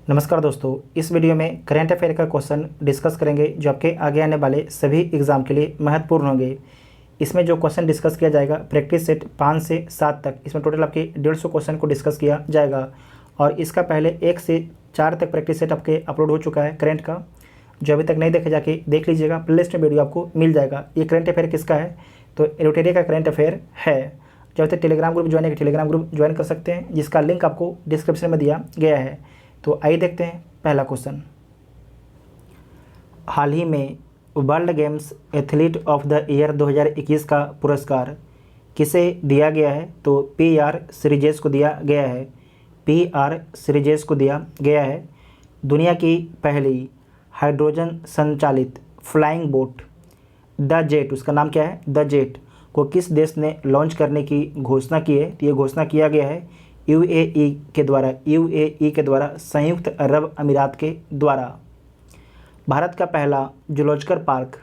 नमस्कार दोस्तों, इस वीडियो में करंट अफेयर का क्वेश्चन डिस्कस करेंगे जो आपके आगे आने वाले सभी एग्जाम के लिए महत्वपूर्ण होंगे। इसमें जो क्वेश्चन डिस्कस किया जाएगा प्रैक्टिस सेट 5 से 7 तक, इसमें टोटल आपके 150 क्वेश्चन को डिस्कस किया जाएगा और इसका पहले 1 से 4 तक प्रैक्टिस सेट आपके अपलोड हो चुका है करंट का। जो अभी तक नहीं देखे जाके देख लीजिएगा, प्लेलिस्ट में वीडियो आपको मिल जाएगा। ये करंट अफेयर किसका है? तो एरोटेरिया का करंट अफेयर है। जो अभी तक टेलीग्राम ग्रुप ज्वाइन है, टेलीग्राम ग्रुप ज्वाइन कर सकते हैं, जिसका लिंक आपको डिस्क्रिप्शन में दिया गया है। तो आइए देखते हैं पहला क्वेश्चन। हाल ही में world games athlete of the year 2021 का पुरस्कार किसे दिया गया है? तो PR श्रीजेश को दिया गया है। PR श्रीजेश को दिया गया है। दुनिया की पहली हाइड्रोजन संचालित फ्लाइंग बोट द जेट, उसका नाम क्या है? द जेट को किस देश ने लॉन्च करने की घोषणा की है? तो ये घोषणा किया गया है UAE के द्वारा, संयुक्त अरब अमीरात के द्वारा। भारत का पहला जूलॉजिकल पार्क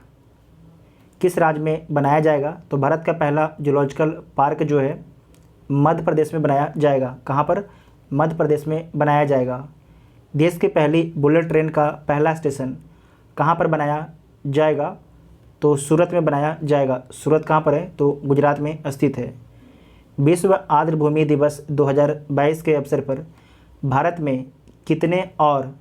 किस राज्य में बनाया जाएगा? तो भारत का पहला जूलॉजिकल पार्क जो है मध्य प्रदेश में बनाया जाएगा। कहाँ पर? मध्य प्रदेश में बनाया जाएगा। देश की पहली बुलेट ट्रेन का पहला स्टेशन कहाँ पर बनाया जाएगा? तो सूरत में बनाया जाएगा। सूरत कहाँ पर है? तो गुजरात में स्थित है। विश्व आर्द्र भूमि दिवस 2022 के अवसर पर भारत में कितने और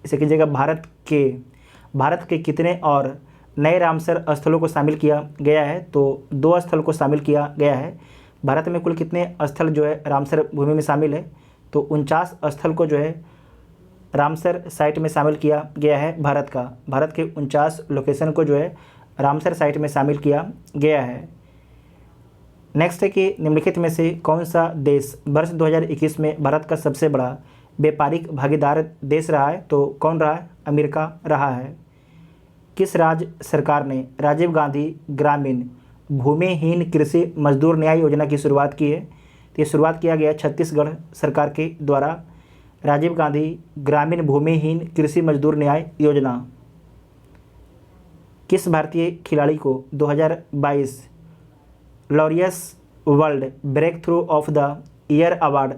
इसे कीजिएगा भारत के कितने और नए रामसर स्थलों को शामिल किया गया है? तो 2 स्थल को शामिल किया गया है। भारत में कुल कितने स्थल जो है रामसर भूमि में शामिल है? तो 49 स्थल को जो है रामसर साइट में शामिल किया गया है। भारत के 49 लोकेशन को जो है रामसर साइट में शामिल किया गया है। नेक्स्ट है कि निम्नलिखित में से कौन सा देश वर्ष 2021 में भारत का सबसे बड़ा व्यापारिक भागीदार देश रहा है? तो कौन रहा है? अमेरिका रहा है। किस राज्य सरकार ने राजीव गांधी ग्रामीण भूमिहीन कृषि मजदूर न्याय योजना की शुरुआत की है? तो ये शुरुआत किया गया छत्तीसगढ़ सरकार के द्वारा राजीव गांधी ग्रामीण भूमिहीन कृषि मजदूर न्याय योजना। किस भारतीय खिलाड़ी को 2022 Laureus world breakthrough of the year award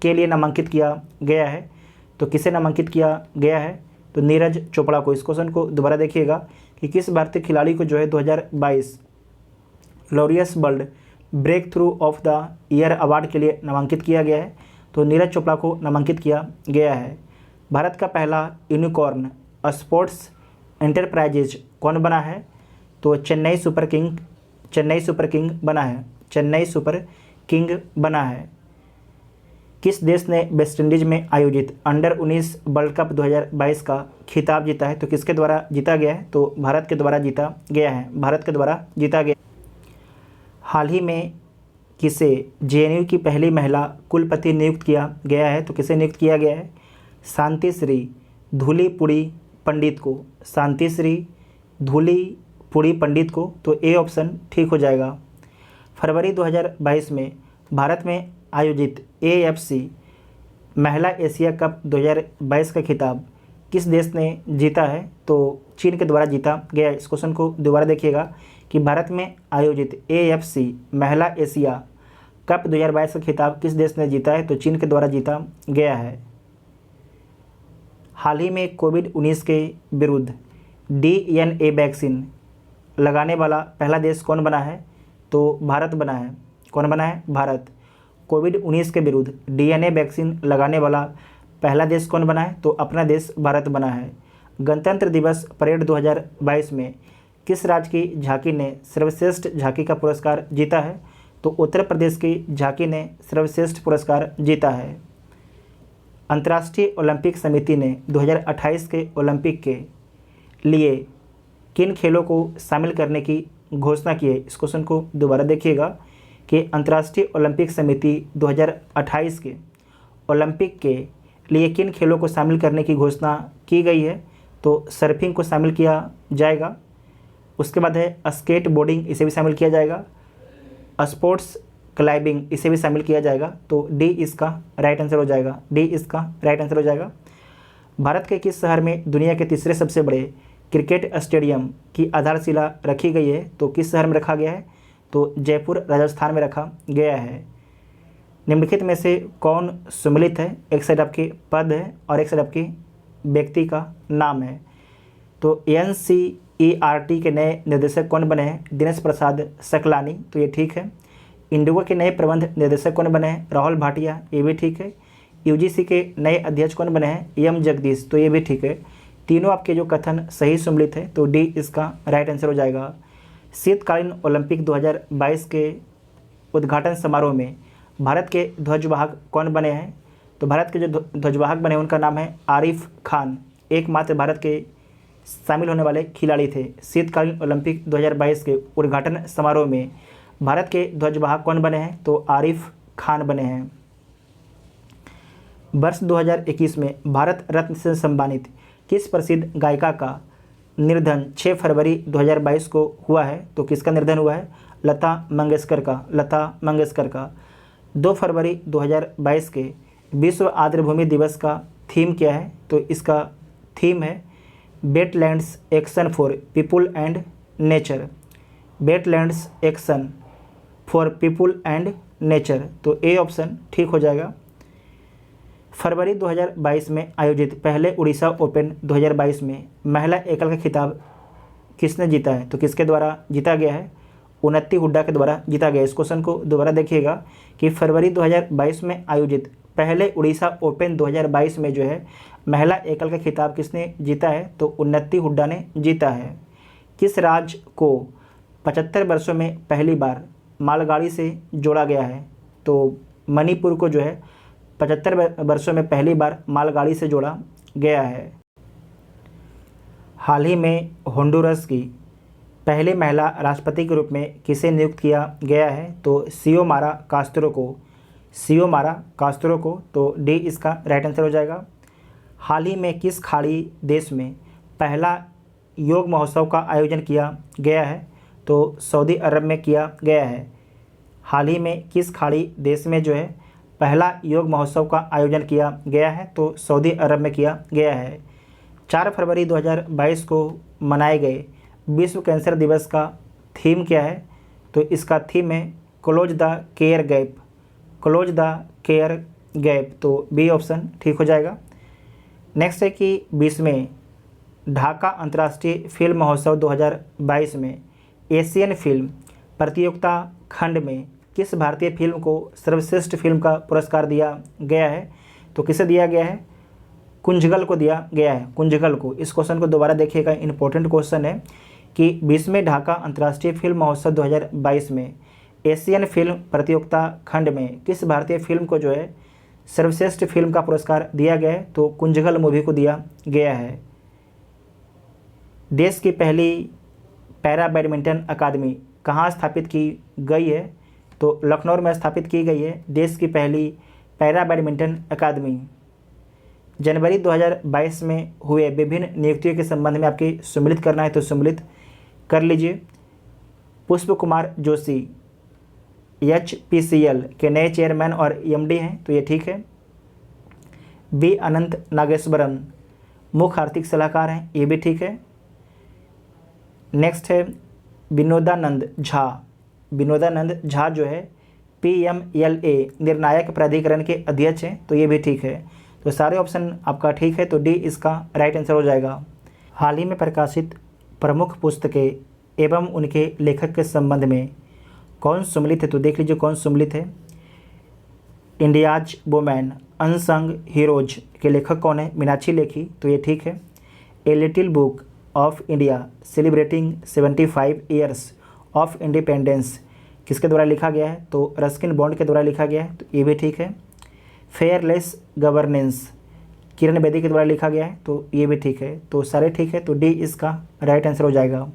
के लिए नामांकित किया गया है? तो किसे नामांकित किया गया है? तो नीरज चोपड़ा को। इस क्वेश्चन को दोबारा देखिएगा कि किस भारतीय खिलाड़ी को जो है 2022 Laureus world breakthrough of the year award के लिए नामांकित किया गया है? तो नीरज चोपड़ा को नामांकित किया गया है। भारत का पहला यूनिकॉर्न स्पोर्ट्स एंटरप्राइजेज कौन बना है? तो चेन्नई सुपर किंग बना है। किस देश ने वेस्टइंडीज में आयोजित अंडर 19 वर्ल्ड कप 2022 का खिताब जीता है? तो किसके द्वारा जीता गया है? तो भारत के द्वारा जीता गया। हाल ही में किसे JNU की पहली महिला कुलपति नियुक्त किया गया है? तो किसे नियुक्त किया गया है? शांति श्री धूलीपुड़ी पंडित को। तो ए ऑप्शन ठीक हो जाएगा। फरवरी 2022 में भारत में आयोजित AFC महिला एशिया कप 2022 का खिताब किस देश ने जीता है? तो चीन के द्वारा जीता गया। इस क्वेश्चन को दोबारा देखिएगा कि भारत में आयोजित AFC महिला एशिया कप 2022 का खिताब किस देश ने जीता है? तो चीन के द्वारा जीता गया है। हाल ही में कोविड-19 के विरुद्ध DNA वैक्सीन लगाने वाला पहला देश कौन बना है? तो भारत बना है। कौन बना है? भारत। कोविड-19 के विरुद्ध DNA वैक्सीन लगाने वाला पहला देश कौन बना है? तो अपना देश भारत बना है। गणतंत्र दिवस परेड 2022 में किस राज्य की झांकी ने सर्वश्रेष्ठ झांकी का पुरस्कार जीता है? तो उत्तर प्रदेश की झांकी ने सर्वश्रेष्ठ पुरस्कार जीता है। अंतर्राष्ट्रीय ओलंपिक समिति ने 2028 के ओलंपिक के लिए किन खेलों को शामिल करने की घोषणा की है? इस क्वेश्चन को दोबारा देखिएगा कि अंतर्राष्ट्रीय ओलंपिक समिति 2028 के ओलंपिक के लिए किन खेलों को शामिल करने की घोषणा की गई है? तो सर्फिंग को शामिल किया जाएगा। उसके बाद है स्केट बोर्डिंग, इसे भी शामिल किया जाएगा। स्पोर्ट्स क्लाइंबिंग, इसे भी शामिल किया जाएगा। तो डी इसका राइट आंसर हो जाएगा। भारत के किस शहर में दुनिया के तीसरे सबसे बड़े क्रिकेट स्टेडियम की आधारशिला रखी गई है? तो किस शहर में रखा गया है? तो जयपुर राजस्थान में रखा गया है। निम्नलिखित में से कौन सुमेलित है? एक साइड आपके पद है और एक साइड आपके व्यक्ति का नाम है। तो NCERT के नए निर्देशक कौन बने हैं? दिनेश प्रसाद सकलानी, तो ये ठीक है। इंडिगो के नए प्रबंध निर्देशक कौन बने हैं? राहुल भाटिया, ये भी ठीक है। UGC के नए अध्यक्ष कौन बने हैं? M जगदीश, तो ये भी ठीक है। तीनों आपके जो कथन सही सुमेलित है, तो D इसका राइट आंसर हो जाएगा। शीतकालीन ओलंपिक 2022 के उद्घाटन समारोह में भारत के ध्वजवाहक कौन बने हैं? तो भारत के जो ध्वजवाहक बने उनका नाम है आरिफ खान, एकमात्र भारत के शामिल होने वाले खिलाड़ी थे। शीतकालीन ओलंपिक 2022 के उद्घाटन समारोह में भारत के ध्वजवाहक कौन बने हैं? तो आरिफ खान बने हैं। वर्ष 2021 में भारत रत्न से सम्मानित किस प्रसिद्ध गायिका का निर्धन 6 फरवरी 2022 को हुआ है? तो किसका निर्धन हुआ है? लता मंगेशकर का। 2 फरवरी 2022 के विश्व आर्द्रभूमि दिवस का थीम क्या है? तो इसका थीम है wetlands action for people and nature. Wetlands action for people and nature, तो ए ऑप्शन ठीक हो जाएगा। फरवरी 2022 में आयोजित पहले उड़ीसा ओपन 2022 में महिला एकल का खिताब किसने जीता है? तो किसके द्वारा जीता गया है? उन्नति हुड्डा के द्वारा जीता गया। इस क्वेश्चन को दोबारा देखिएगा कि फरवरी 2022 में आयोजित पहले उड़ीसा ओपन 2022 में जो है महिला एकल का खिताब किसने जीता है? तो उन्नति हुड्डा ने जीता है। किस राज्य को 75 वर्षों में पहली बार मालगाड़ी से जोड़ा गया है? तो मणिपुर को जो है 75 वर्षों में पहली बार मालगाड़ी से जोड़ा गया है। हाल ही में होंडुरस की पहली महिला राष्ट्रपति के रूप में किसे नियुक्त किया गया है? तो सियोमारा कास्त्रो को, तो डी इसका राइट आंसर हो जाएगा। हाल ही में किस खाड़ी देश में पहला योग महोत्सव का आयोजन किया गया है? तो सऊदी अरब में किया गया है। हाल ही में किस खाड़ी देश में जो है पहला योग महोत्सव का आयोजन किया गया है? तो सऊदी अरब में किया गया है। 4 फरवरी 2022 को मनाए गए विश्व कैंसर दिवस का थीम क्या है? तो इसका थीम है क्लोज द केयर गैप, तो बी ऑप्शन ठीक हो जाएगा। नेक्स्ट है कि 20वें ढाका अंतर्राष्ट्रीय फिल्म महोत्सव 2022 में एशियन फिल्म प्रतियोगिता खंड में किस भारतीय फिल्म को सर्वश्रेष्ठ फिल्म का पुरस्कार दिया गया है? तो किसे दिया गया है? कुंजगल को दिया गया है, कुंजगल को। इस क्वेश्चन को दोबारा देखिएगा, इंपॉर्टेंट क्वेश्चन है कि 20वें ढाका अंतर्राष्ट्रीय फिल्म महोत्सव 2022 में एशियन फिल्म प्रतियोगिता खंड में किस भारतीय फिल्म को जो है सर्वश्रेष्ठ फिल्म का पुरस्कार दिया गया है? तो कुंजगल मूवी को दिया गया है। देश की पहली पैरा बैडमिंटन अकादमी कहाँ स्थापित की गई है? तो लखनऊ में स्थापित की गई है देश की पहली पैरा बैडमिंटन अकादमी। जनवरी 2022 में हुए विभिन्न नियुक्तियों के संबंध में आपकी सुमेलित करना है, तो सुमेलित कर लीजिए। पुष्प कुमार जोशी HPCL के नए चेयरमैन और MD हैं, तो ये ठीक है। B अनंत नागेश्वरन मुख्य आर्थिक सलाहकार हैं, ये भी ठीक है। नेक्स्ट है विनोदानंद झा जो है PMLA निर्णायक प्राधिकरण के अध्यक्ष हैं, तो ये भी ठीक है। तो सारे ऑप्शन आपका ठीक है, तो डी इसका राइट आंसर हो जाएगा। हाल ही में प्रकाशित प्रमुख पुस्तकें एवं उनके लेखक के संबंध में कौन सुमेलित है? तो देख लीजिए कौन सुमेलित है। इंडियाज वुमेन अनसंग हीरोज के लेखक कौन है? मीनाक्षी लेखी, तो ये ठीक है। A little book of India celebrating 75 years of independence किसके द्वारा लिखा गया है? तो रस्किन बॉन्ड के द्वारा लिखा गया है, तो ये भी ठीक है। फेयरलेस गवर्नेंस किरण बेदी के द्वारा लिखा गया है, तो ये भी ठीक है। तो सारे ठीक है, तो डी इसका राइट आंसर हो जाएगा।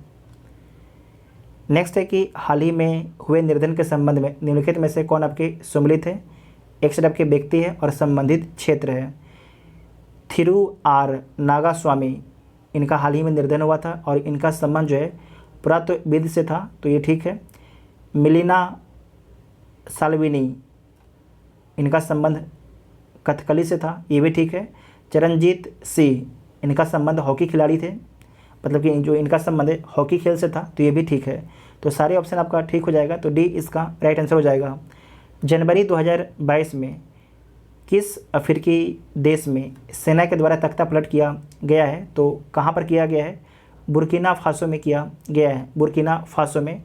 नेक्स्ट है कि हाल ही में हुए निर्धन के संबंध में निम्नलिखित में से कौन आपके सुमेलित है? एक साइड आपके व्यक्ति है और संबंधित क्षेत्र है। थिरु आर नागास्वामी, इनका हाल ही में निर्धन हुआ था और इनका संबंध जो है पुरातत्वविद से था, तो ये ठीक है। मिलिना साल्विनी, इनका संबंध कथकली से था, ये भी ठीक है। चरणजीत सिंह, इनका संबंध हॉकी खिलाड़ी थे, मतलब कि जो इनका संबंध है हॉकी खेल से था, तो ये भी ठीक है। तो सारे ऑप्शन आपका ठीक हो जाएगा, तो डी इसका राइट आंसर हो जाएगा। जनवरी 2022 में किस अफ्रीकी देश में सेना के द्वारा तख्ता पलट किया गया है? तो कहाँ पर किया गया है? बुर्किना फासो में किया गया है, बुर्किना फासो में।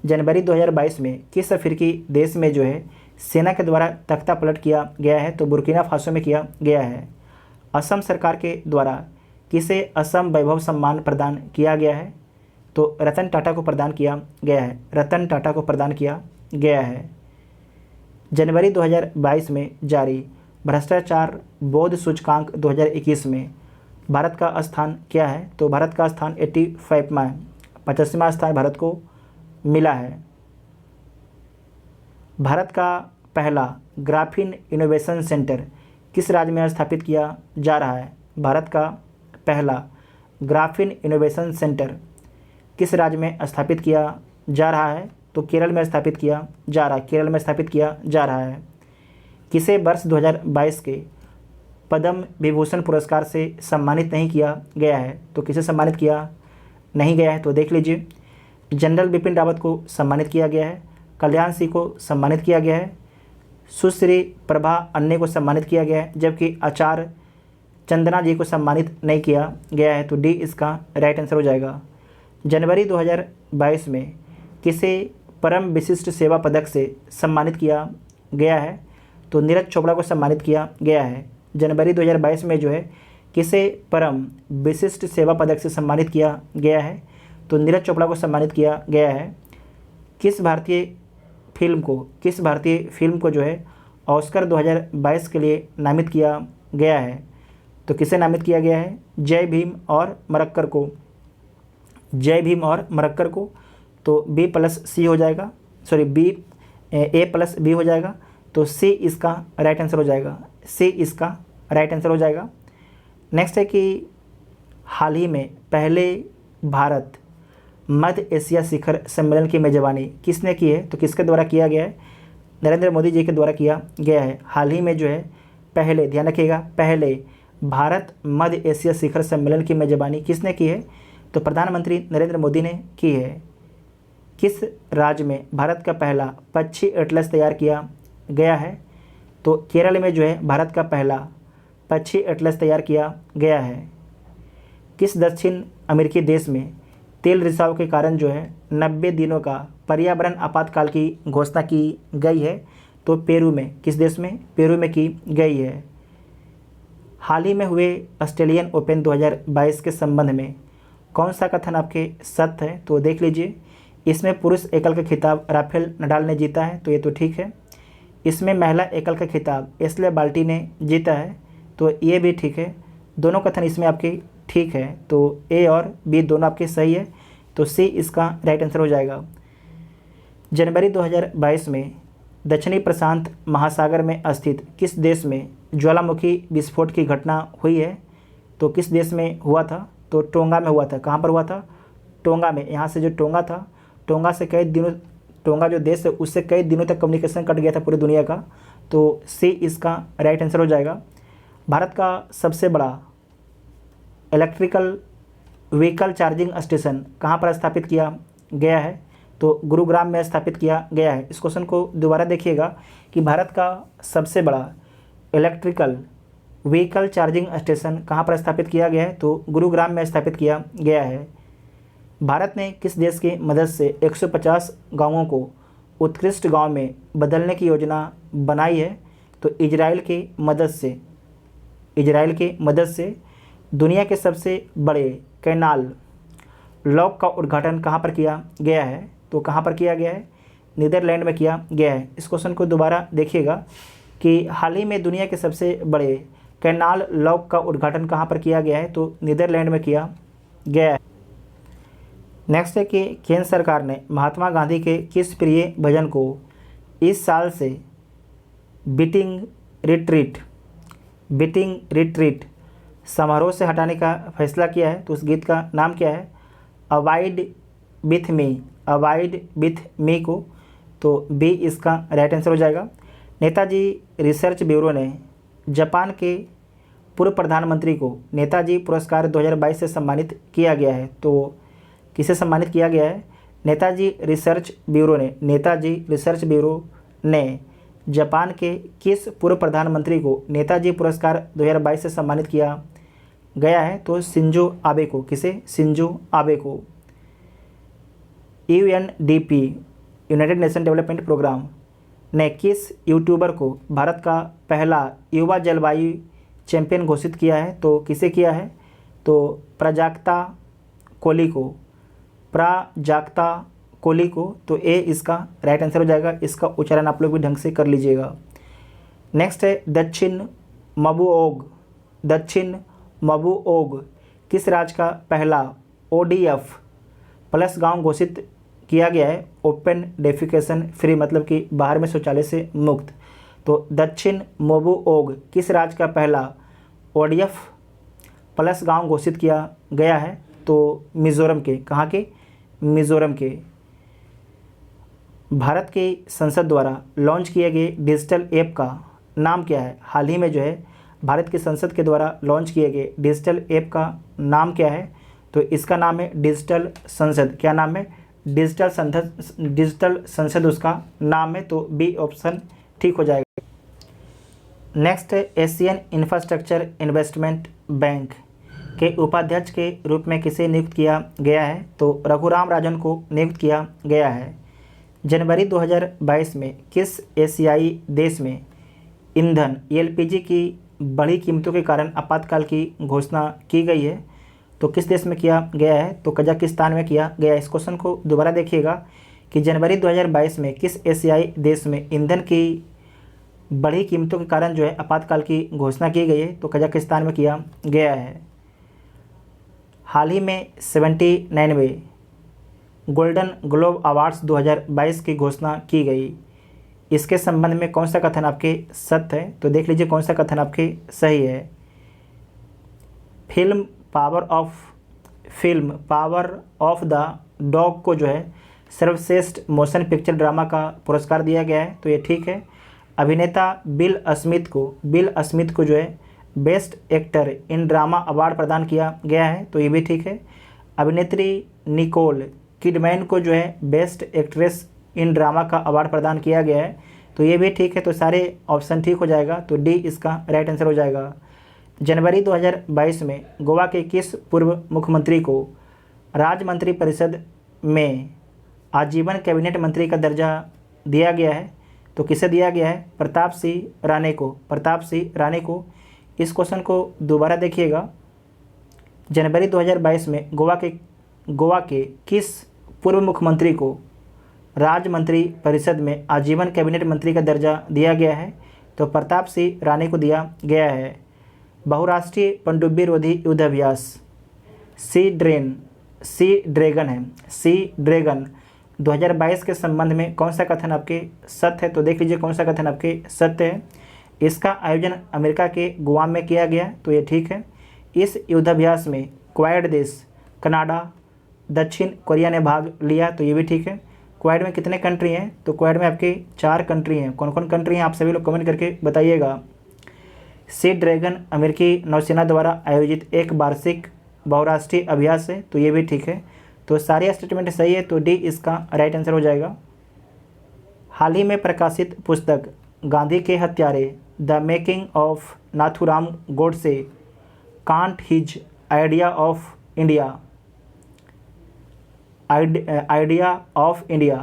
जनवरी 2022 में किस अफ्रीकी देश में जो है सेना के द्वारा तख्ता पलट किया गया है? तो बुर्किना फासो में किया गया है। असम सरकार के द्वारा किसे असम वैभव सम्मान प्रदान किया गया है? तो रतन टाटा को प्रदान किया गया है, रतन टाटा को प्रदान किया गया है। जनवरी 2022 में जारी भ्रष्टाचार बोध सूचकांक 2021 में भारत का स्थान क्या है? तो भारत का स्थान 85वां, 85वां स्थान भारत को मिला है। भारत का पहला ग्राफीन इनोवेशन सेंटर किस राज्य में स्थापित किया जा रहा है? भारत का पहला ग्राफीन इनोवेशन सेंटर किस राज्य में स्थापित किया जा रहा है? तो केरल में स्थापित किया जा रहा है, केरल में स्थापित किया जा रहा है। किसे वर्ष 2022 के पद्म विभूषण पुरस्कार से सम्मानित नहीं किया गया है? तो किसे सम्मानित किया नहीं गया है? तो देख लीजिए, जनरल बिपिन रावत को सम्मानित किया गया है, कल्याण सिंह को सम्मानित किया गया है, सुश्री प्रभा अन्य को सम्मानित किया गया है, जबकि आचार्य चंदना जी को सम्मानित नहीं किया गया है। तो डी इसका राइट आंसर हो जाएगा। जनवरी 2022 में किसे परम विशिष्ट सेवा पदक से सम्मानित किया गया है? तो नीरज चोपड़ा को सम्मानित किया गया है। जनवरी 2022 में जो है किसे परम विशिष्ट सेवा पदक से सम्मानित किया गया है? तो नीरज चोपड़ा को सम्मानित किया गया है। किस भारतीय फिल्म को जो है ऑस्कर 2022 के लिए नामित किया गया है? तो किसे नामित किया गया है? जय भीम और मरक्कर को, जय भीम और मरक्कर को। तो B+C हो जाएगा, सॉरी A+B हो जाएगा। तो C इसका राइट आंसर हो जाएगा, C इसका राइट आंसर हो जाएगा। नेक्स्ट है कि हाल ही में पहले भारत मध्य एशिया शिखर सम्मेलन की मेज़बानी किसने की है? तो किसके द्वारा किया गया है? नरेंद्र मोदी जी के द्वारा किया गया है। हाल ही में जो है पहले, ध्यान रखिएगा, पहले भारत मध्य एशिया शिखर सम्मेलन की मेज़बानी किसने की है? तो प्रधानमंत्री नरेंद्र मोदी ने की है। किस राज्य में भारत का पहला पक्षी एटलस तैयार किया गया है? तो केरल में जो है भारत का पहला पक्षी एटलस तैयार किया गया है। किस दक्षिण अमेरिकी देश में तेल रिसाव के कारण जो है 90 दिनों का पर्यावरण आपातकाल की घोषणा की गई है? तो पेरू में, किस देश में? पेरू में की गई है। हाल ही में हुए ऑस्ट्रेलियन ओपन 2022 के संबंध में कौन सा कथन आपके सत्य है? तो देख लीजिए, इसमें पुरुष एकल का खिताब राफेल नडाल ने जीता है, तो ये तो ठीक है। इसमें महिला एकल का खिताब एशले बाल्टी ने जीता है, तो ये भी ठीक है। दोनों कथन इसमें आपके ठीक है, तो ए और बी दोनों आपके सही है, तो सी इसका राइट आंसर हो जाएगा। जनवरी 2022 में दक्षिणी प्रशांत महासागर में स्थित किस देश में ज्वालामुखी विस्फोट की घटना हुई है? तो किस देश में हुआ था? तो टोंगा में हुआ था। कहाँ पर हुआ था? टोंगा में। यहाँ से जो टोंगा था, टोंगा से कई दिनों, टोंगा जो देश है उससे कई दिनों तक कम्युनिकेशन कट गया था पूरी दुनिया का, तो सी इसका राइट आंसर हो जाएगा। भारत का सबसे बड़ा इलेक्ट्रिकल व्हीकल चार्जिंग स्टेशन कहाँ पर स्थापित किया गया है? तो गुरुग्राम में स्थापित किया गया है। इस क्वेश्चन को दोबारा देखिएगा कि भारत का सबसे बड़ा इलेक्ट्रिकल व्हीकल चार्जिंग स्टेशन कहाँ पर स्थापित किया गया है? तो गुरुग्राम में स्थापित किया गया है। भारत ने किस देश की मदद से 150 गांवों को उत्कृष्ट गांव में बदलने की योजना बनाई है? तो इजराइल की मदद से, इजराइल की मदद से दुनिया के सबसे बड़े कैनाल लॉक का उद्घाटन कहाँ पर किया गया है? तो कहाँ पर किया गया है? नीदरलैंड में किया गया है। इस क्वेश्चन को दोबारा देखिएगा कि हाल ही में दुनिया के सबसे बड़े कैनाल लॉक का उद्घाटन कहाँ पर किया गया है? तो नीदरलैंड में किया गया है। नेक्स्ट है कि केंद्र सरकार ने महात्मा गांधी के किस प्रिय भजन को इस साल से बीटिंग रिट्रीट समारोह से हटाने का फैसला किया है? तो उस गीत का नाम क्या है? अवॉइड विथ मी को। तो बी इसका राइट आंसर हो जाएगा। नेताजी रिसर्च ब्यूरो ने जापान के पूर्व प्रधानमंत्री को नेताजी पुरस्कार 2022 से सम्मानित किया गया है। तो किसे सम्मानित किया गया है? नेताजी रिसर्च ब्यूरो ने जापान के किस पूर्व प्रधानमंत्री को नेताजी पुरस्कार 2022 से सम्मानित किया गया है? तो शिंजो आबे को। किसे? शिंजो आबे को। UNDP United Nation development programme ने किस यूट्यूबर को भारत का पहला युवा जलवायु चैंपियन घोषित किया है? तो किसे किया है? तो प्राजक्ता कोली को। प्राजक्ता कोली को। तो ए इसका राइट आंसर हो जाएगा। इसका उच्चारण आप लोग भी ढंग से कर लीजिएगा। नेक्स्ट है दक्षिण मबुओग। दक्षिण मबुओग किस राज्य का पहला ODF प्लस गांव घोषित किया गया है? ओपन डेफिकेशन फ्री, मतलब कि बाहर में शौचालय से मुक्त। तो दक्षिण मोबुओग किस राज्य का पहला ODF प्लस गांव घोषित किया गया है? तो मिजोरम के। कहाँ के? मिजोरम के। भारत की संसद द्वारा लॉन्च किए गए डिजिटल ऐप का नाम क्या है? हाल ही में जो है भारत की संसद के द्वारा लॉन्च किए गए डिजिटल ऐप का नाम क्या है? तो इसका नाम है डिजिटल संसद। क्या नाम है? डिजिटल संसद उसका नाम है। तो बी ऑप्शन ठीक हो जाएगा। नेक्स्ट है एशियन इंफ्रास्ट्रक्चर इन्वेस्टमेंट बैंक के उपाध्यक्ष के रूप में किसे नियुक्त किया गया है? तो रघुराम राजन को नियुक्त किया गया है। जनवरी 2022 में किस एशियाई देश में ईंधन LPG की बढ़ी कीमतों के कारण आपातकाल की घोषणा की गई है? तो किस देश में किया गया है? तो कजाकिस्तान में किया गया है। इस क्वेश्चन को दोबारा देखिएगा कि जनवरी 2022 में किस एशियाई देश में ईंधन की बढ़ी कीमतों के कारण जो है आपातकाल की घोषणा की गई है? तो कजाकिस्तान में किया गया है। हाल ही में 79वें गोल्डन ग्लोब अवार्ड्स 2022 की घोषणा की गई। इसके संबंध में कौन सा कथन आपके सत्य है? तो देख लीजिए कौन सा कथन आपके सही है। Film power of the dog को जो है सर्वश्रेष्ठ मोशन पिक्चर ड्रामा का पुरस्कार दिया गया है। तो ये ठीक है। अभिनेता बिल स्मिथ को जो है best actor in drama award प्रदान किया गया है। तो ये भी ठीक है। अभिनेत्री निकोल किडमैन को जो है बेस्ट एक्ट्रेस इन ड्रामा का अवार्ड प्रदान किया गया है। तो ये भी ठीक है। तो सारे ऑप्शन ठीक हो जाएगा। तो डी इसका राइट आंसर हो जाएगा। जनवरी 2022 में गोवा के किस पूर्व मुख्यमंत्री को राज्य मंत्रिपरिषद में आजीवन कैबिनेट मंत्री का दर्जा दिया गया है? तो किसे दिया गया है? प्रताप सिंह राणे को। प्रताप सिंह राणे को। इस क्वेश्चन को दोबारा देखिएगा। जनवरी 2022 में गोवा के किस पूर्व मुख्यमंत्री को राज्य मंत्री परिषद में आजीवन कैबिनेट मंत्री का दर्जा दिया गया है? तो प्रताप सिंह राणे को दिया गया है। बहुराष्ट्रीय पनडुब्बी रोधी युद्ध अभ्यास सी ड्रैगन है। सी ड्रैगन 2022 के संबंध में कौन सा कथन आपके सत्य है? तो देख लीजिए कौन सा कथन आपके सत्य है। इसका आयोजन अमेरिका के गुआम में किया गया। तो ये ठीक है। इस युद्धाभ्यास में क्वाड देश कनाडा, दक्षिण कोरिया ने भाग लिया। तो ये भी ठीक है। क्वाड में कितने कंट्री हैं? तो क्वाड में आपके 4 कंट्री हैं। कौन कौन कंट्री हैं आप सभी लोग कमेंट करके बताइएगा। सी ड्रैगन अमेरिकी नौसेना द्वारा आयोजित एक वार्षिक बहुराष्ट्रीय अभ्यास है। तो ये भी ठीक है। तो सारे स्टेटमेंट सही है। तो डी इसका राइट आंसर हो जाएगा। हाल ही में प्रकाशित पुस्तक गांधी के हत्यारे the making of Nathuram Godse can't his idea of India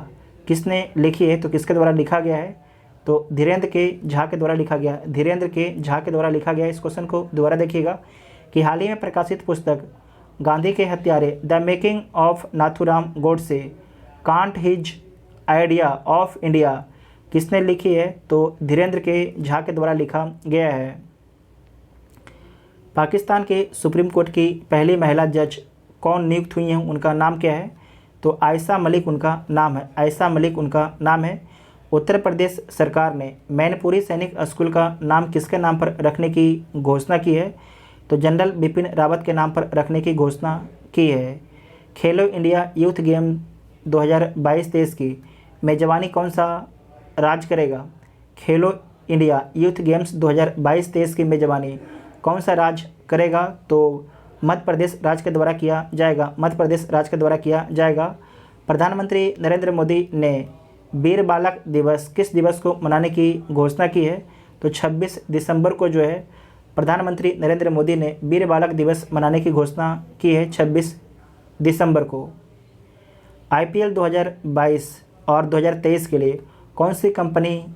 किसने लिखी है? तो किसके द्वारा लिखा गया है? तो धीरेन्द्र के झा के द्वारा लिखा गया। धीरेन्द्र के झा के द्वारा लिखा गया। इस क्वेश्चन को दोबारा देखिएगा कि हाल ही में प्रकाशित पुस्तक गांधी के हत्यारे the making of Nathuram Godse can't his idea of India किसने लिखी है? तो धीरेन्द्र के झा के द्वारा लिखा गया है। पाकिस्तान के सुप्रीम कोर्ट की पहली महिला जज कौन नियुक्त हुई हैं? उनका नाम क्या है? तो आयशा मलिक उनका नाम है। आयशा मलिक उनका नाम है। उत्तर प्रदेश सरकार ने मैनपुरी सैनिक स्कूल का नाम किसके नाम पर रखने की घोषणा की है? तो जनरल बिपिन रावत के नाम पर रखने की घोषणा की है। खेलो इंडिया यूथ गेम 2022-23 की मेजबानी कौन सा राज्य करेगा? खेलो इंडिया यूथ गेम्स 2022-23 की मेजबानी कौन सा राज्य करेगा? तो मध्य प्रदेश राज्य के द्वारा किया जाएगा। मध्य प्रदेश राज्य के द्वारा किया जाएगा। प्रधानमंत्री नरेंद्र मोदी ने वीर बालक दिवस किस दिवस को मनाने की घोषणा की है? तो 26 दिसंबर को जो है प्रधानमंत्री नरेंद्र मोदी ने वीर बालक दिवस मनाने की घोषणा की है 26 दिसंबर को। IPL 2022 और 2023 के लिए कौन सी कंपनी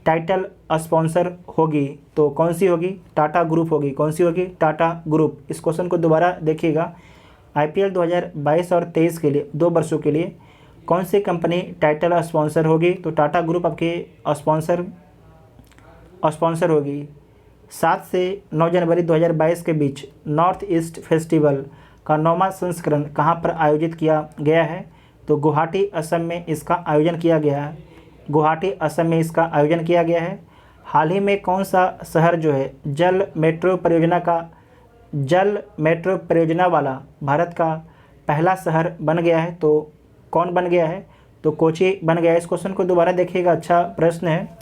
टाइटल स्पॉन्सर होगी? तो कौन सी होगी? टाटा ग्रुप होगी। कौन सी होगी? टाटा ग्रुप। इस क्वेश्चन को दोबारा देखिएगा। IPL 2022 और 23 के लिए 2 वर्षों के लिए कौन सी कंपनी टाइटल स्पॉन्सर होगी? तो टाटा ग्रुप आपके स्पॉन्सर होगी। 7 से 9 जनवरी 2022 के बीच नॉर्थ ईस्ट फेस्टिवल का 9वां संस्करण कहाँ पर आयोजित किया गया है? तो गुवाहाटी असम में इसका आयोजन किया गया है। गुवाहाटी असम में इसका आयोजन किया गया है। हाल ही में कौन सा शहर जो है जल मेट्रो परियोजना वाला भारत का पहला शहर बन गया है? तो कौन बन गया है? तो कोची बन गया है। इस क्वेश्चन को दोबारा देखिएगा, अच्छा प्रश्न है।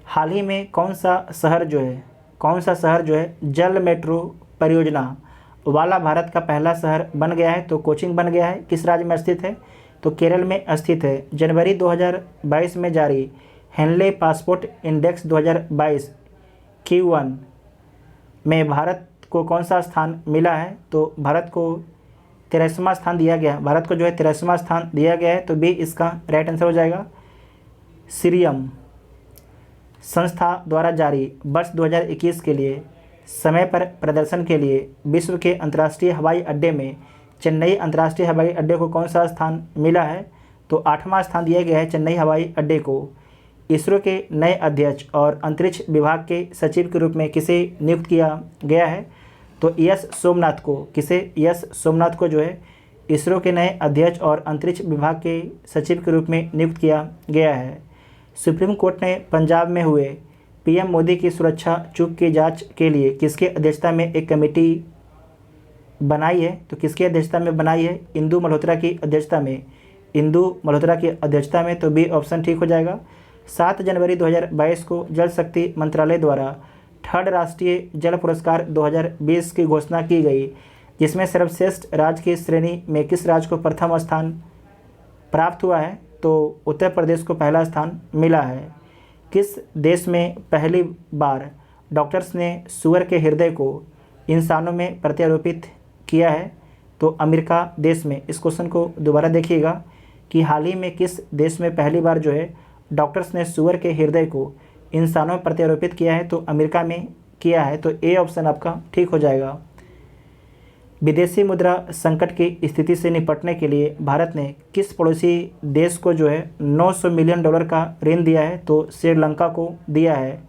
हाल ही में कौन सा शहर जो है जल मेट्रो परियोजना वाला भारत का पहला शहर बन गया है? तो कोचीन बन गया है। किस राज्य में स्थित है? तो केरल में स्थित है। जनवरी 2022 में जारी हेनले पासपोर्ट इंडेक्स 2022 Q1 में भारत को कौन सा स्थान मिला है? तो भारत को 83वां स्थान दिया गया है। भारत को जो है 83वां स्थान दिया गया है। तो बी इसका राइट आंसर हो जाएगा। सीरियम संस्था द्वारा जारी वर्ष 2021 के लिए समय पर प्रदर्शन के लिए विश्व के अंतर्राष्ट्रीय हवाई अड्डे में चेन्नई अंतर्राष्ट्रीय हवाई अड्डे को कौन सा स्थान मिला है? तो 8वां स्थान दिया गया है चेन्नई हवाई अड्डे को। इसरो के नए अध्यक्ष और अंतरिक्ष विभाग के सचिव के रूप में किसे नियुक्त किया गया है? तो एस सोमनाथ को। किसे? एस सोमनाथ को जो है इसरो के नए अध्यक्ष और अंतरिक्ष विभाग के सचिव के रूप में नियुक्त किया गया है। सुप्रीम कोर्ट ने पंजाब में हुए PM मोदी की सुरक्षा चूक की जांच के लिए किसकी अध्यक्षता में एक कमेटी बनाई है? तो किसकी अध्यक्षता में बनाई है? इंदु मल्होत्रा की अध्यक्षता में। तो बी ऑप्शन ठीक हो जाएगा। 7 जनवरी 2022 को जल शक्ति मंत्रालय द्वारा 3rd राष्ट्रीय जल पुरस्कार 2020 की घोषणा की गई, जिसमें सर्वश्रेष्ठ राज्य की श्रेणी में किस राज्य को प्रथम स्थान प्राप्त हुआ है? तो उत्तर प्रदेश को पहला स्थान मिला है। किस देश में पहली बार डॉक्टर्स ने सुअर के हृदय को इंसानों में प्रत्यारोपित किया है? तो अमेरिका देश में। इस क्वेश्चन को दोबारा देखिएगा कि हाल ही में किस देश में पहली बार जो है डॉक्टर्स ने सुअर के हृदय को इंसानों में प्रत्यारोपित किया है? तो अमेरिका में किया है। तो ए ऑप्शन आपका ठीक हो जाएगा। विदेशी मुद्रा संकट की स्थिति से निपटने के लिए भारत ने किस पड़ोसी देश को जो है $900 मिलियन का ऋण दिया है? तो श्रीलंका को दिया है।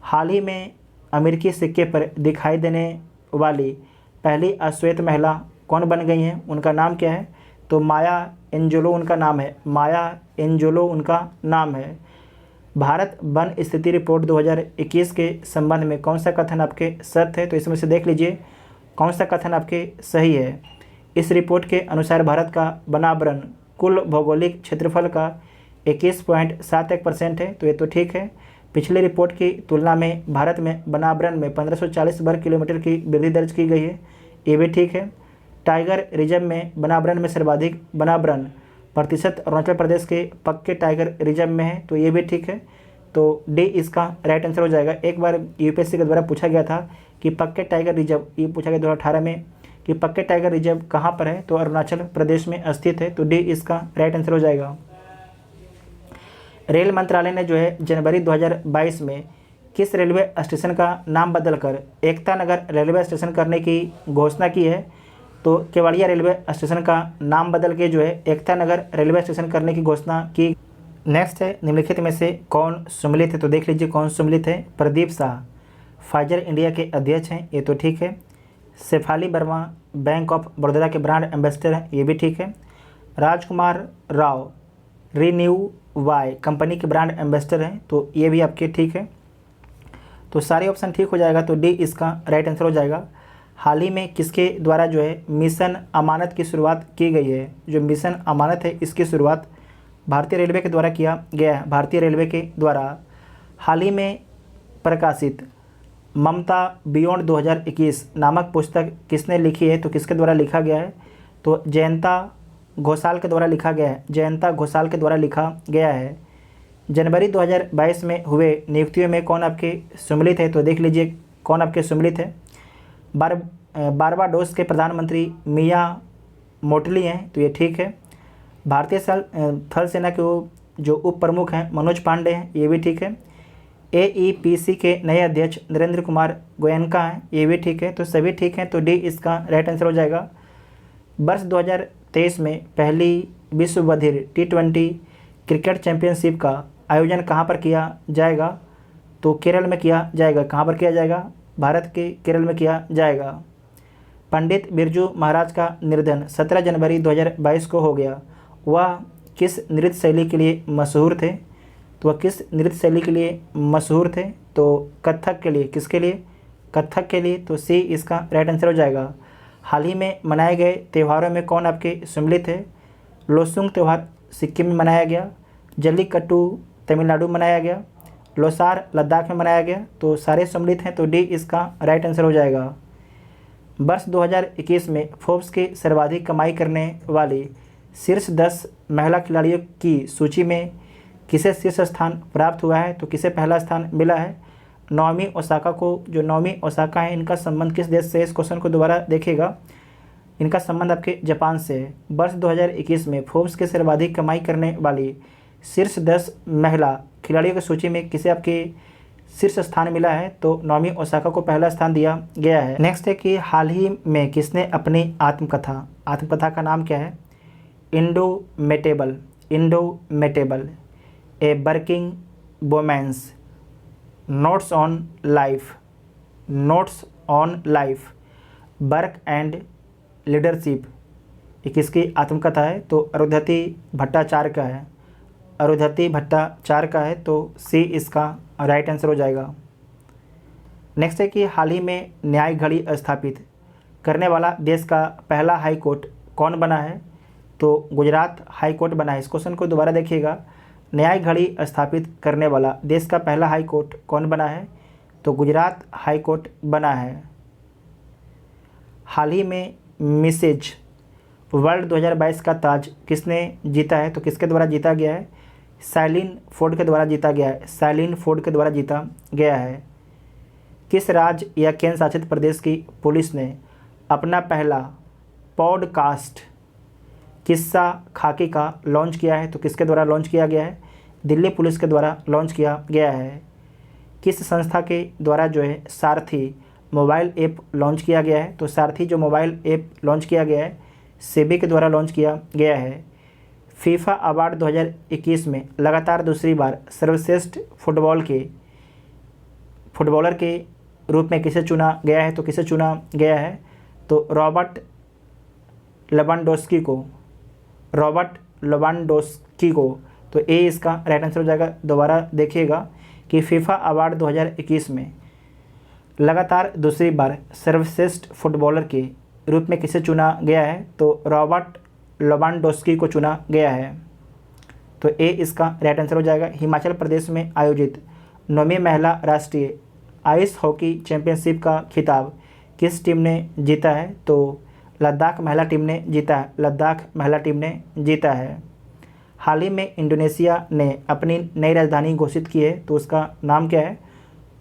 हाल ही में अमेरिकी सिक्के पर दिखाई देने वाली पहली अश्वेत महिला कौन बन गई हैं? उनका नाम क्या है? तो माया एंजेलो उनका नाम है। भारत वन स्थिति रिपोर्ट 2021 के संबंध में कौन सा कथन आपके सत्य है? तो इसमें से देख लीजिए कौन सा कथन आपके सही है। इस रिपोर्ट के अनुसार भारत का वनावरण कुल भौगोलिक क्षेत्रफल का 21.71% है। तो ये तो ठीक है। पिछली रिपोर्ट की तुलना में भारत में वनावरण में 1540 वर्ग किलोमीटर की वृद्धि दर्ज की गई है। ये भी ठीक है। टाइगर रिजर्व में वनावरण में सर्वाधिक वनावरण प्रतिशत अरुणाचल प्रदेश के पक्के टाइगर रिजर्व में है। तो ये भी ठीक है। तो डी इसका राइट आंसर हो जाएगा। एक बार UPSC के द्वारा पूछा गया था कि पक्के टाइगर रिजर्व, ये पूछा गया 2018 में कि पक्के टाइगर रिजर्व कहाँ पर है? तो अरुणाचल प्रदेश में स्थित है। तो डी इसका राइट आंसर हो जाएगा। रेल मंत्रालय ने जो है जनवरी 2022 में किस रेलवे स्टेशन का नाम बदलकर एकता नगर रेलवे स्टेशन करने की घोषणा की है? तो केवड़िया रेलवे स्टेशन का नाम बदल के जो है एकता नगर रेलवे स्टेशन करने की घोषणा की। नेक्स्ट है निम्नलिखित में से कौन सम्मिलित है? तो देख लीजिए कौन सम्मिलित है। प्रदीप शाह फाइजर इंडिया के अध्यक्ष हैं। ये तो ठीक है। शेफाली वर्मा बैंक ऑफ बड़ौदा के ब्रांड एम्बेसडर हैं। ये भी ठीक है। राजकुमार राव रिन्यू वाई कंपनी के ब्रांड एम्बेसडर हैं। तो ये भी आपके ठीक है। तो सारे ऑप्शन ठीक हो जाएगा। तो डी इसका राइट आंसर हो जाएगा। हाल ही में किसके द्वारा जो है मिशन अमानत की शुरुआत की गई है? जो मिशन अमानत है इसकी शुरुआत भारतीय रेलवे के द्वारा किया गया है। भारतीय रेलवे के द्वारा हाल ही में प्रकाशित ममता बियॉन्ड 2021 नामक पुस्तक किसने लिखी है? तो किसके द्वारा लिखा गया है? तो जयंता घोषाल के द्वारा लिखा गया है? जयंता घोषाल के द्वारा लिखा गया है। जनवरी 2022 में हुए नियुक्तियों में कौन आपके सम्मिलित है? तो देख लीजिए कौन आपके सम्मिलित है। बारबाडोस के प्रधानमंत्री मिया मोटली हैं, तो ये ठीक है। भारतीय थल सेना के वो जो उप प्रमुख हैं मनोज पांडे हैं, ये भी ठीक है। AEPC के नए अध्यक्ष नरेंद्र कुमार गोयनका हैं, ये भी ठीक है। तो सभी ठीक हैं, तो डी इसका राइट आंसर हो जाएगा। वर्ष 2023 में पहली विश्व बधिर T20 क्रिकेट चैंपियनशिप का आयोजन कहाँ पर किया जाएगा? तो केरल में किया जाएगा। कहाँ पर किया जाएगा? भारत के केरल में किया जाएगा। पंडित बिरजू महाराज का निर्धन 17 जनवरी 2022 को हो गया। वह किस नृत्य शैली के लिए मशहूर थे? तो वह किस नृत्य शैली के लिए मशहूर थे? तो कथक के लिए। किसके लिए? कथक के लिए। तो सी इसका राइट आंसर हो जाएगा। हाल ही में मनाए गए त्योहारों में कौन आपके सम्मिलित है? लोसुंग त्यौहार सिक्किम में मनाया गया, जल्लीकट्टू तमिलनाडु में मनाया गया, लोसार लद्दाख में मनाया गया। तो सारे सम्मिलित हैं, तो डी इसका राइट आंसर हो जाएगा। वर्ष 2021 में फोर्ब्स के सर्वाधिक कमाई करने वाली शीर्ष 10 महिला खिलाड़ियों की सूची में किसे शीर्ष स्थान प्राप्त हुआ है? तो किसे पहला स्थान मिला है? नाओमी ओसाका को। जो नाओमी ओसाका है, इनका संबंध किस देश से? इस क्वेश्चन को दोबारा देखिएगा। इनका संबंध आपके जापान से है। वर्ष 2021 में फोर्ब्स के सर्वाधिक कमाई करने वाली शीर्ष 10 महिला खिलाड़ियों की सूची में किसे आपके शीर्ष स्थान मिला है? तो नाओमी ओसाका को पहला स्थान दिया गया है। नेक्स्ट है कि हाल ही में किसने अपनी आत्मकथा का नाम क्या है? Indomitable a working women's notes on life work and leadership, ये किसकी आत्मकथा है? तो अरुंधति भट्टाचार्य का है। तो सी इसका राइट आंसर हो जाएगा। नेक्स्ट है कि हाल ही में न्याय घड़ी स्थापित करने वाला देश का पहला हाई कोर्ट कौन बना है? तो गुजरात हाई कोर्ट बना है। इस क्वेश्चन को दोबारा देखिएगा। न्याय घड़ी स्थापित करने वाला देश का पहला हाई कोर्ट कौन बना है? तो गुजरात हाई कोर्ट बना है। हाल ही में मिसेज वर्ल्ड 2022 का ताज किसने जीता है? तो किसके द्वारा जीता गया है? साइलिन फोर्ड के द्वारा जीता गया है। किस राज्य या केंद्र शासित प्रदेश की पुलिस ने अपना पहला पॉडकास्ट किस्सा खाकी का लॉन्च किया है? तो किसके द्वारा लॉन्च किया गया है? दिल्ली पुलिस के द्वारा लॉन्च किया गया है। किस संस्था के द्वारा जो है सारथी मोबाइल ऐप लॉन्च किया गया है? तो सारथी जो मोबाइल ऐप लॉन्च किया गया है सेबी के द्वारा लॉन्च किया गया है। फीफा अवार्ड 2021 में लगातार दूसरी बार सर्वश्रेष्ठ फुटबॉलर के रूप में किसे चुना गया है? तो किसे चुना गया है? तो रॉबर्ट लेवांडोस्की को। तो ए इसका राइट आंसर हो जाएगा। दोबारा देखिएगा कि फीफा अवार्ड 2021 में लगातार दूसरी बार सर्वश्रेष्ठ फुटबॉलर के रूप में किसे चुना गया है? तो रॉबर्ट लेवांडोस्की को चुना गया है। तो ए इसका राइट आंसर हो जाएगा। हिमाचल प्रदेश में आयोजित 9वीं महिला राष्ट्रीय आइस हॉकी चैंपियनशिप का खिताब किस टीम ने जीता है? तो लद्दाख महिला टीम ने जीता है। हाल ही में इंडोनेशिया ने अपनी नई राजधानी घोषित की है, तो उसका नाम क्या है?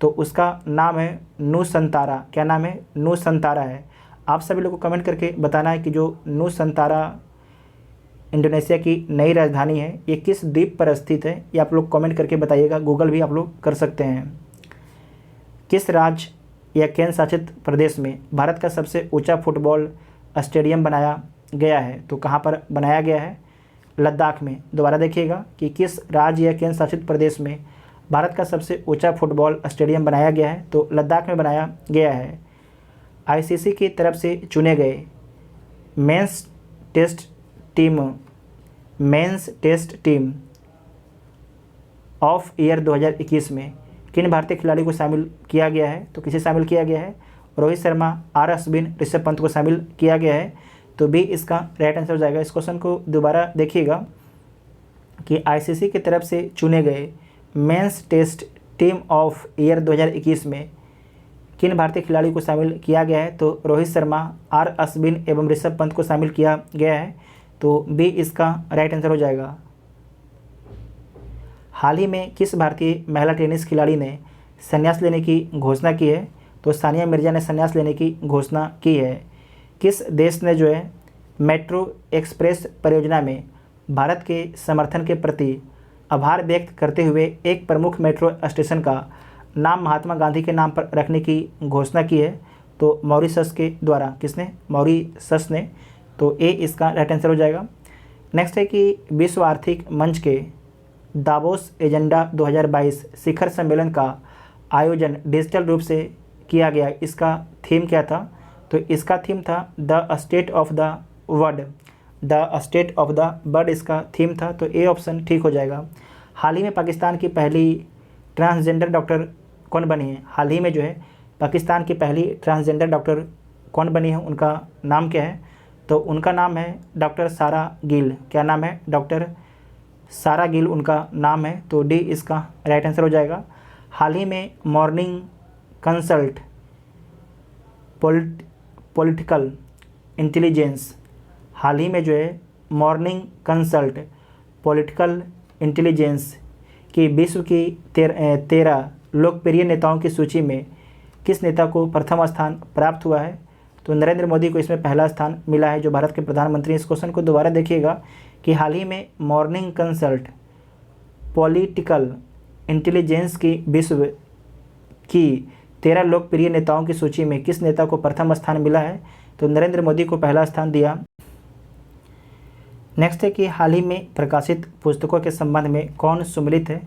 तो उसका नाम है नूसंतारा। क्या नाम है? नूसंतारा है। आप सभी लोगों को कमेंट करके बताना है कि जो नूसंतारा इंडोनेशिया की नई राजधानी है ये किस द्वीप पर स्थित है, ये आप लोग कमेंट करके बताइएगा। गूगल भी आप लोग कर सकते हैं। किस राज्य या केंद्र शासित प्रदेश में भारत का सबसे ऊंचा फुटबॉल स्टेडियम बनाया गया है? तो कहाँ पर बनाया गया है? लद्दाख में। दोबारा देखिएगा कि किस राज्य या केंद्र शासित प्रदेश में भारत का सबसे ऊंचा फुटबॉल स्टेडियम बनाया गया है? तो लद्दाख में बनाया गया है। आईसीसी की तरफ से चुने गए men's test team of year 2021 में किन भारतीय खिलाड़ी को शामिल किया गया है? तो किसे शामिल किया गया है? रोहित शर्मा, आर अश्विन, ऋषभ पंत को शामिल किया गया है। तो बी इसका राइट आंसर हो जाएगा। इस क्वेश्चन को दोबारा देखिएगा कि आईसीसी की तरफ से चुने गए men's test team of year 2021 में किन भारतीय खिलाड़ी को शामिल किया गया है? तो रोहित शर्मा, आर अश्विन एवं ऋषभ पंत को शामिल किया गया है। तो बी इसका राइट आंसर हो जाएगा। हाल ही में किस भारतीय महिला टेनिस खिलाड़ी ने संन्यास लेने की घोषणा की है? तो सानिया मिर्जा ने संन्यास लेने की घोषणा की है। किस देश ने जो है मेट्रो एक्सप्रेस परियोजना में भारत के समर्थन के प्रति आभार व्यक्त करते हुए एक प्रमुख मेट्रो स्टेशन का नाम महात्मा गांधी के नाम पर रखने की घोषणा की है? तो मॉरिशस के द्वारा। किसने? मॉरिशस ने। तो ए इसका राइट आंसर हो जाएगा। नेक्स्ट है कि विश्व आर्थिक मंच के दावोस एजेंडा 2022 शिखर सम्मेलन का आयोजन डिजिटल रूप से किया गया, इसका थीम क्या था? तो इसका थीम था the state of the world. The state of the world इसका थीम था। तो ए ऑप्शन ठीक हो जाएगा। हाल ही में पाकिस्तान की पहली ट्रांसजेंडर डॉक्टर कौन बनी है? हाल ही में जो है पाकिस्तान की पहली ट्रांसजेंडर डॉक्टर कौन बनी है, उनका नाम क्या है? तो उनका नाम है डॉक्टर सारा गिल। क्या नाम है? डॉक्टर सारा गिल उनका नाम है। तो डी इसका राइट आंसर हो जाएगा। हाल ही में मॉर्निंग कंसल्ट पॉलिटिकल इंटेलिजेंस, हाल ही में जो है मॉर्निंग कंसल्ट पॉलिटिकल इंटेलिजेंस की विश्व की 13 लोकप्रिय नेताओं की सूची में किस नेता को प्रथम स्थान प्राप्त हुआ है? तो नरेंद्र मोदी को इसमें पहला स्थान मिला है, जो भारत के प्रधानमंत्री। इस क्वेश्चन को दोबारा देखिएगा कि हाल ही में मॉर्निंग कंसल्ट पॉलिटिकल इंटेलिजेंस की विश्व की 13 लोकप्रिय नेताओं की सूची में किस नेता को प्रथम स्थान मिला है? तो नरेंद्र मोदी को पहला स्थान दिया। नेक्स्ट है कि हाल ही में प्रकाशित पुस्तकों के संबंध में कौन सम्मिलित है?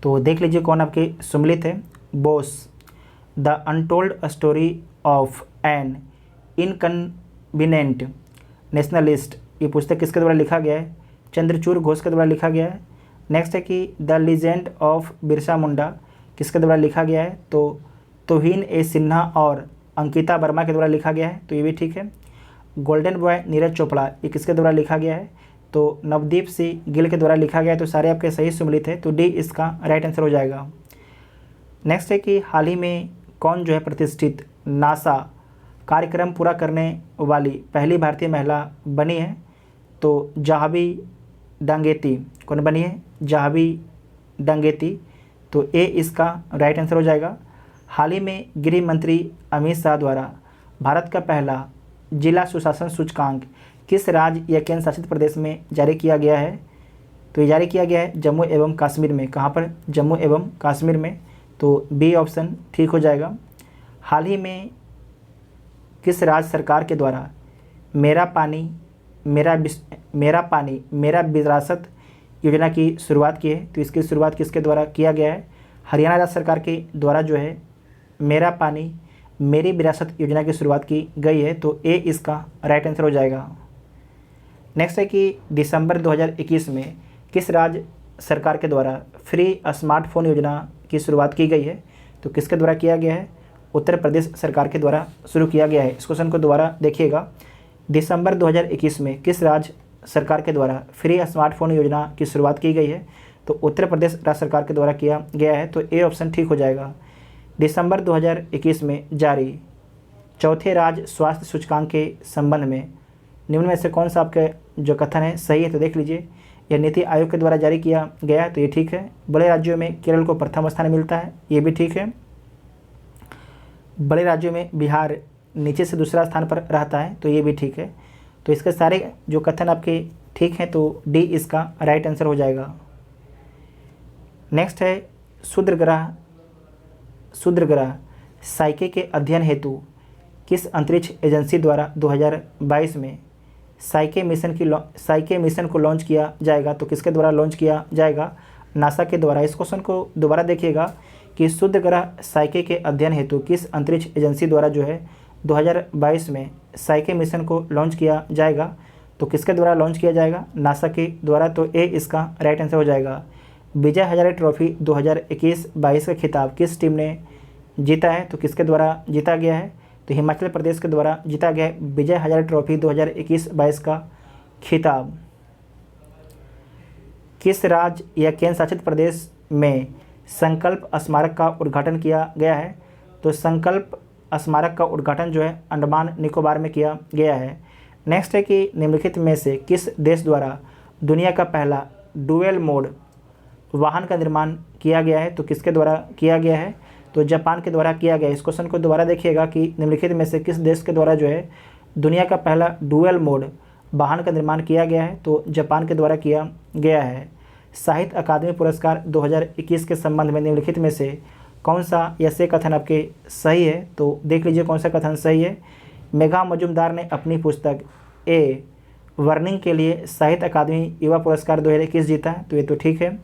तो देख लीजिए कौन आपके सम्मिलित है। Bose the untold story of an inconvenient nationalist, ये पुस्तक किसके द्वारा लिखा गया है? चंद्रचूड़ घोष के द्वारा लिखा गया है। नेक्स्ट है कि the legend of Birsa Munda किसके द्वारा लिखा गया है? तो तोहिन ए सिन्हा और अंकिता वर्मा के द्वारा लिखा गया है। तो ये भी ठीक है। गोल्डन बॉय नीरज चोपड़ा, ये किसके द्वारा लिखा गया है? तो नवदीप सिंह गिल के द्वारा लिखा गया है। तो सारे आपके सही सम्मिलित है। तो डी इसका राइट आंसर हो जाएगा। नेक्स्ट है कि हाल ही में कौन जो है प्रतिष्ठित नासा कार्यक्रम पूरा करने वाली पहली भारतीय महिला बनी है? तो जाह्नवी डांगेती। कौन बनी है? जाह्नवी डांगेती। तो ए इसका राइट आंसर हो जाएगा। हाल ही में गृह मंत्री अमित शाह द्वारा भारत का पहला जिला सुशासन सूचकांक किस राज्य या केंद्र शासित प्रदेश में जारी किया गया है? तो ये जारी किया गया है जम्मू एवं कश्मीर में। कहाँ पर? जम्मू एवं कश्मीर में। तो बी ऑप्शन ठीक हो जाएगा। हाल ही में किस राज्य सरकार के द्वारा मेरा पानी मेरा विरासत योजना की शुरुआत की है? तो इसकी शुरुआत किसके द्वारा किया गया है? हरियाणा राज्य सरकार के द्वारा जो है मेरा पानी मेरी विरासत योजना की शुरुआत की गई है। तो ए इसका राइट आंसर हो जाएगा। नेक्स्ट है कि दिसंबर 2021 में किस राज्य सरकार के द्वारा फ्री स्मार्टफोन योजना की शुरुआत की गई है? तो किसके द्वारा किया गया है? उत्तर प्रदेश सरकार के द्वारा शुरू किया गया है। इस क्वेश्चन को दोबारा देखिएगा। दिसंबर 2021 में किस राज्य सरकार के द्वारा फ्री स्मार्टफोन योजना की शुरुआत की गई है? तो उत्तर प्रदेश राज्य सरकार के द्वारा किया गया है। तो ए ऑप्शन ठीक हो जाएगा। दिसंबर 2021 में जारी चौथे राज्य स्वास्थ्य सूचकांक के संबंध में निम्न में से कौन सा आपके जो कथन है सही है? तो देख लीजिए, यह नीति आयोग के द्वारा जारी किया गया है। तो ये ठीक है। बड़े राज्यों में केरल को प्रथम स्थान मिलता है, ये भी ठीक है। बड़े राज्यों में बिहार नीचे से दूसरा स्थान पर रहता है, तो ये भी ठीक है। तो इसके सारे जो कथन आपके ठीक हैं, तो डी इसका राइट आंसर हो जाएगा। नेक्स्ट है क्षुद्रग्रह साइके के अध्ययन हेतु किस अंतरिक्ष एजेंसी द्वारा 2022 में साइके मिशन को लॉन्च किया जाएगा? तो किसके द्वारा लॉन्च किया जाएगा? नासा के द्वारा। इस क्वेश्चन को दोबारा देखिएगा कि क्षुद्रग्रह साइके के अध्ययन हेतु किस अंतरिक्ष एजेंसी द्वारा जो है 2022 में साइके मिशन को लॉन्च किया जाएगा? तो किसके द्वारा लॉन्च किया जाएगा? नासा के द्वारा। तो ए इसका राइट आंसर हो जाएगा। विजय हजारे ट्रॉफी 2021-22 का खिताब किस टीम ने जीता है? तो किसके द्वारा जीता गया है? तो हिमाचल प्रदेश के द्वारा जीता गया है विजय हजारे ट्रॉफी 2021-22 का खिताब। किस राज्य या केंद्र शासित प्रदेश में संकल्प स्मारक का उद्घाटन किया गया है? तो संकल्प स्मारक का उद्घाटन जो है अंडमान निकोबार में किया गया है। नेक्स्ट है कि निम्नलिखित में से किस देश द्वारा दुनिया का पहला डुअल मोड वाहन का निर्माण किया गया है? तो किसके द्वारा किया गया है? तो जापान के द्वारा किया गया है। इस क्वेश्चन को दोबारा देखिएगा कि निम्नलिखित में से किस देश के द्वारा जो है दुनिया का पहला डुअल मोड वाहन का निर्माण किया गया है? तो जापान के द्वारा किया गया है। साहित्य अकादमी पुरस्कार 2021 के संबंध में निम्नलिखित में से कौन सा ऐसे कथन आपके सही है? तो देख लीजिए कौन सा कथन सही है। मेघा मजुमदार ने अपनी पुस्तक ए वर्निंग के लिए साहित्य अकादमी युवा पुरस्कार 2021 जीता, तो ये तो ठीक है।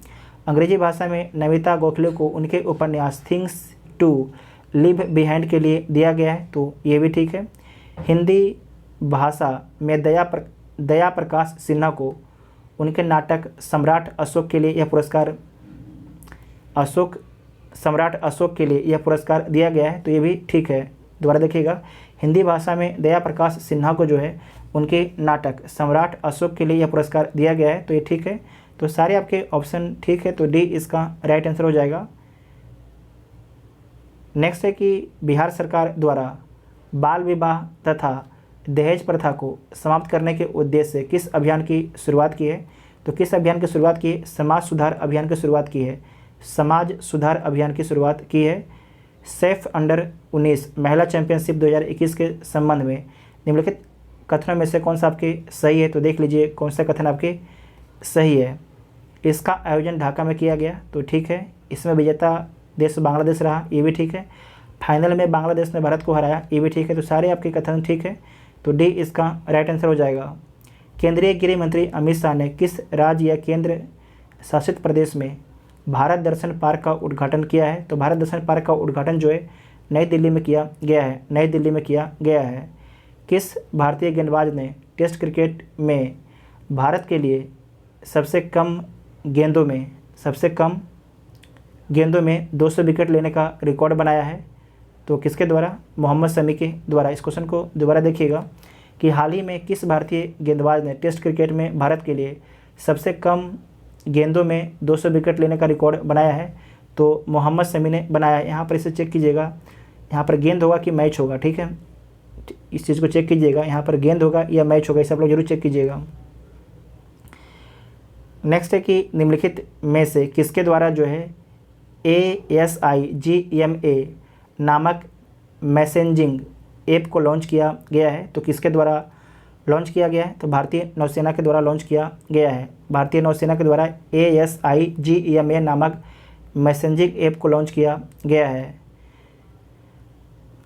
अंग्रेजी भाषा में नमिता गोखले को उनके उपन्यास थिंग्स टू लिव बिहाइंड के लिए दिया गया है, तो ये भी ठीक है। हिंदी भाषा में दया प्रकाश सिन्हा को उनके नाटक सम्राट अशोक के लिए यह पुरस्कार सम्राट अशोक के लिए यह पुरस्कार दिया गया है, तो ये भी ठीक है। दोबारा देखिएगा, हिंदी भाषा में दया प्रकाश सिन्हा को जो है उनके नाटक सम्राट अशोक के लिए यह पुरस्कार दिया गया है, तो ये ठीक है। तो सारे आपके ऑप्शन ठीक है, तो डी इसका राइट आंसर हो जाएगा। नेक्स्ट है कि बिहार सरकार द्वारा बाल विवाह तथा दहेज प्रथा को समाप्त करने के उद्देश्य से किस अभियान की शुरुआत की है? तो किस अभियान की शुरुआत की है? समाज सुधार अभियान की शुरुआत की है। समाज सुधार अभियान की शुरुआत की है। सेफ अंडर 19 महिला चैंपियनशिप 2021 के संबंध में निम्नलिखित कथनों में से कौन सा आपके सही है? तो देख लीजिए कौन सा कथन आपके सही है। इसका आयोजन ढाका में किया गया, तो ठीक है। इसमें विजेता देश बांग्लादेश रहा, ये भी ठीक है। फाइनल में बांग्लादेश ने भारत को हराया, ये भी ठीक है। तो सारे आपके कथन ठीक है, तो डी इसका राइट आंसर हो जाएगा। केंद्रीय गृह मंत्री अमित शाह ने किस राज्य या केंद्र शासित प्रदेश में भारत दर्शन पार्क का उद्घाटन किया है? तो भारत दर्शन पार्क का उद्घाटन जो है नई दिल्ली में किया गया है। नई दिल्ली में किया गया है। किस भारतीय गेंदबाज ने टेस्ट क्रिकेट में भारत के लिए सबसे कम गेंदों में 200 विकेट लेने का रिकॉर्ड बनाया है? तो किसके द्वारा? मोहम्मद शमी के द्वारा। इस क्वेश्चन को दोबारा देखिएगा कि हाल ही में किस भारतीय गेंदबाज ने टेस्ट क्रिकेट में भारत के लिए सबसे कम गेंदों में 200 विकेट लेने का रिकॉर्ड बनाया है? तो मोहम्मद शमी ने बनाया है। यहाँ पर इसे चेक कीजिएगा, यहाँ पर गेंद होगा कि मैच होगा, ठीक है। इस चीज़ को चेक कीजिएगा, यहाँ पर गेंद होगा या मैच होगा, इसे आप लोग जरूर चेक कीजिएगा। नेक्स्ट है कि निम्नलिखित में से किसके द्वारा जो है ASIGMA नामक मैसेजिंग ऐप को लॉन्च किया गया है? तो किसके द्वारा लॉन्च किया गया है? तो भारतीय नौसेना के द्वारा लॉन्च किया गया है। भारतीय नौसेना के द्वारा ASIGMA नामक मैसेजिंग ऐप को लॉन्च किया गया है।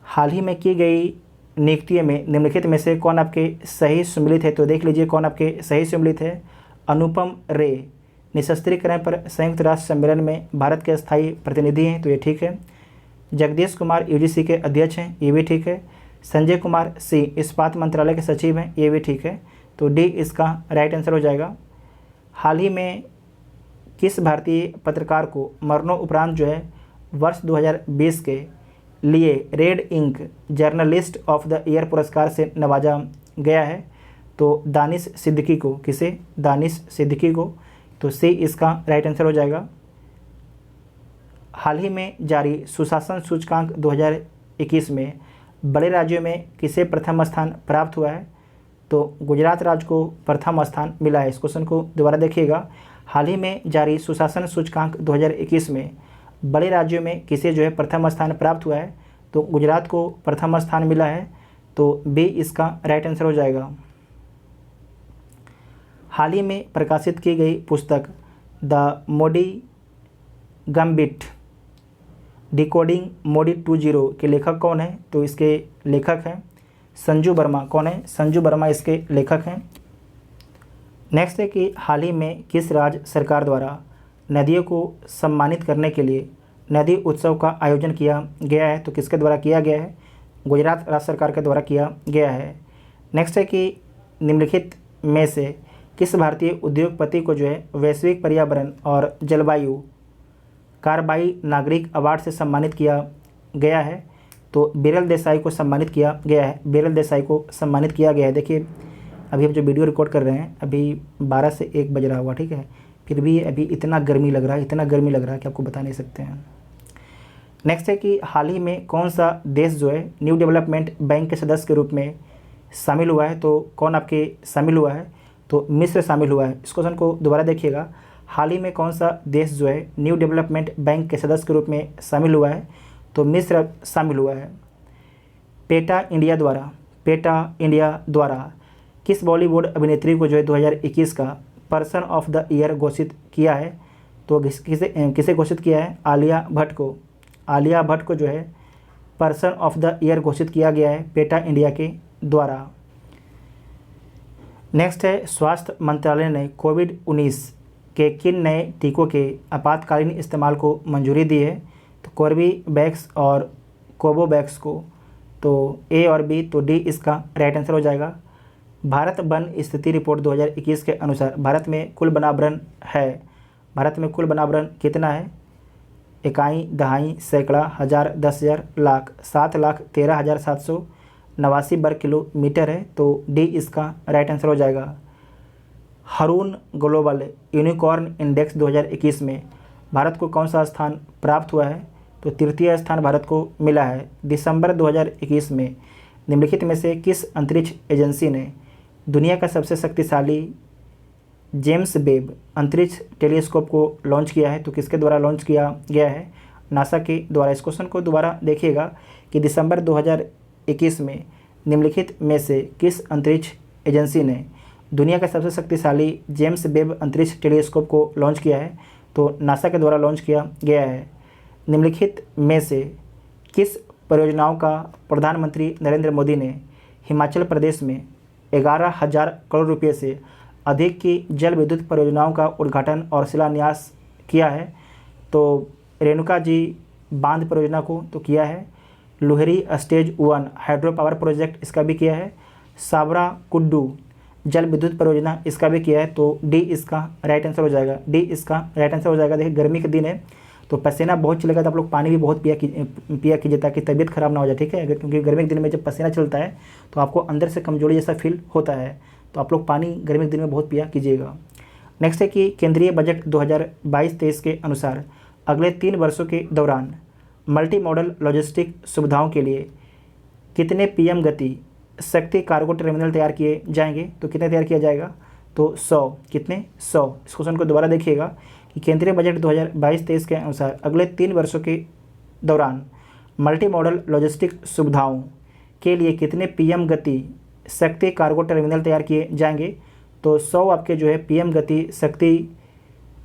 हाल ही में की गई नियुक्तियों में निम्नलिखित में से कौन आपके सही सम्मिलित है? तो देख लीजिए कौन आपके सही सम्मिलित है। अनुपम रे निशस्त्रीकरण पर संयुक्त राष्ट्र सम्मेलन में भारत के स्थायी प्रतिनिधि हैं, तो ये ठीक है। जगदीश कुमार UGC के अध्यक्ष हैं, ये भी ठीक है। संजय कुमार सिंह इस्पात मंत्रालय के सचिव हैं, ये भी ठीक है। तो डी इसका राइट आंसर हो जाएगा। हाल ही में किस भारतीय पत्रकार को मरणोपरांत जो है वर्ष 2020 के लिए red ink journalist of the year पुरस्कार से नवाजा गया है? तो दानिश सिद्दीकी को। किसे? दानिश सिद्दीकी को। तो सी इसका राइट आंसर हो जाएगा। हाल ही में जारी सुशासन सूचकांक 2021 में बड़े राज्यों में किसे प्रथम स्थान प्राप्त हुआ है? तो गुजरात राज्य को प्रथम स्थान मिला है। इस क्वेश्चन को दोबारा देखिएगा। हाल ही में जारी सुशासन सूचकांक 2021 में बड़े राज्यों में किसे जो है प्रथम स्थान प्राप्त हुआ है? तो गुजरात को प्रथम स्थान मिला है, तो बी इसका राइट आंसर हो जाएगा। हाल ही में प्रकाशित की गई पुस्तक द मोडी गम्बिट डिकोडिंग मोडी 2.0 के लेखक कौन है? तो इसके लेखक हैं संजू वर्मा। कौन है? संजू वर्मा इसके लेखक हैं। नेक्स्ट है कि हाल ही में किस राज्य सरकार द्वारा नदियों को सम्मानित करने के लिए नदी उत्सव का आयोजन किया गया है? तो किसके द्वारा किया गया है? गुजरात राज्य सरकार के द्वारा किया गया है। नेक्स्ट है कि निम्नलिखित में से किस भारतीय उद्योगपति को जो है वैश्विक पर्यावरण और जलवायु कार्रवाई नागरिक अवार्ड से सम्मानित किया गया है? तो बिरल देसाई को सम्मानित किया गया है। बिरल देसाई को सम्मानित किया गया है। देखिए अभी हम जो वीडियो रिकॉर्ड कर रहे हैं अभी 12 से 1 बज रहा हुआ, ठीक है। फिर भी अभी इतना गर्मी लग रहा है कि आपको बता नहीं सकते हैं। नेक्स्ट है कि हाल ही में कौन सा देश जो है न्यू डेवलपमेंट बैंक के सदस्य के रूप में शामिल हुआ है, तो कौन आपके शामिल हुआ है, तो मिस्र शामिल हुआ है। इस क्वेश्चन को दोबारा देखिएगा, हाल ही में कौन सा देश जो है न्यू डेवलपमेंट बैंक के सदस्य के रूप में शामिल हुआ है, तो मिस्र शामिल हुआ है। पेटा इंडिया द्वारा किस बॉलीवुड अभिनेत्री को जो है 2021 का पर्सन ऑफ द ईयर घोषित किया है, तो किसे घोषित किया है, आलिया भट्ट को। आलिया भट्ट को जो है पर्सन ऑफ द ईयर घोषित किया गया है पेटा इंडिया के द्वारा। नेक्स्ट है, स्वास्थ्य मंत्रालय ने कोविड-19 के किन नए टीकों के आपातकालीन इस्तेमाल को मंजूरी दी है, तो कोर्बेवैक्स और कोवोवैक्स को। तो ए और बी, तो डी इसका राइट आंसर हो जाएगा। भारत वन स्थिति रिपोर्ट 2021 के अनुसार भारत में कुल वनावरण कितना है, इकाई, दहाई, सैकड़ा, हज़ार, 10,000, लाख। 7,13,789 वर्ग किलोमीटर है, तो डी इसका राइट आंसर हो जाएगा। हरून ग्लोबल यूनिकॉर्न इंडेक्स 2021 में भारत को कौन सा स्थान प्राप्त हुआ है, तो तृतीय स्थान भारत को मिला है। दिसंबर 2021 में निम्नलिखित में से किस अंतरिक्ष एजेंसी ने दुनिया का सबसे शक्तिशाली जेम्स वेब अंतरिक्ष टेलीस्कोप को लॉन्च किया है, तो किसके द्वारा लॉन्च किया गया है, नासा के द्वारा। इस क्वेश्चन को दोबारा देखिएगा कि दिसंबर 2021 में निम्नलिखित में से किस अंतरिक्ष एजेंसी ने दुनिया का सबसे शक्तिशाली जेम्स वेब अंतरिक्ष टेलीस्कोप को लॉन्च किया है, तो नासा के द्वारा लॉन्च किया गया है। निम्नलिखित में से किस परियोजनाओं का प्रधानमंत्री नरेंद्र मोदी ने हिमाचल प्रदेश में 11,000 करोड़ रुपये से अधिक की जल विद्युत परियोजनाओं का उद्घाटन और शिलान्यास किया है, तो रेणुका जी बांध परियोजना को तो किया है, Luhri stage 1 hydro power project इसका भी किया है, साबरा कुड्डू जल विद्युत परियोजना इसका भी किया है, तो डी इसका राइट आंसर हो जाएगा। डी इसका राइट आंसर हो जाएगा। देखिए गर्मी के दिन है तो पसीना बहुत चलेगा, तो आप लोग पानी भी बहुत पिया कीजिए ताकि तबीयत खराब ना हो जाए, ठीक है। क्योंकि गर्मी के दिन में जब पसीना चलता है तो आपको अंदर से कमजोरी जैसा फील होता है, तो आप लोग पानी गर्मी के दिन में बहुत पिया कीजिएगा। नेक्स्ट है कि केंद्रीय बजट 2022-23 के अनुसार अगले 3 वर्षों के दौरान मल्टी मॉडल लॉजिस्टिक सुविधाओं के लिए कितने पीएम गति शक्ति कार्गो टर्मिनल तैयार किए जाएंगे, तो कितने तैयार किया जाएगा, तो 100। कितने, 100। इस क्वेश्चन को दोबारा देखिएगा कि केंद्रीय बजट 2022-23 के अनुसार अगले 3 वर्षों के दौरान मल्टी मॉडल लॉजिस्टिक सुविधाओं के लिए कितने पीएम गति शक्ति कार्गो टर्मिनल तैयार किए जाएंगे, तो 100 आपके जो है पीएम गति शक्ति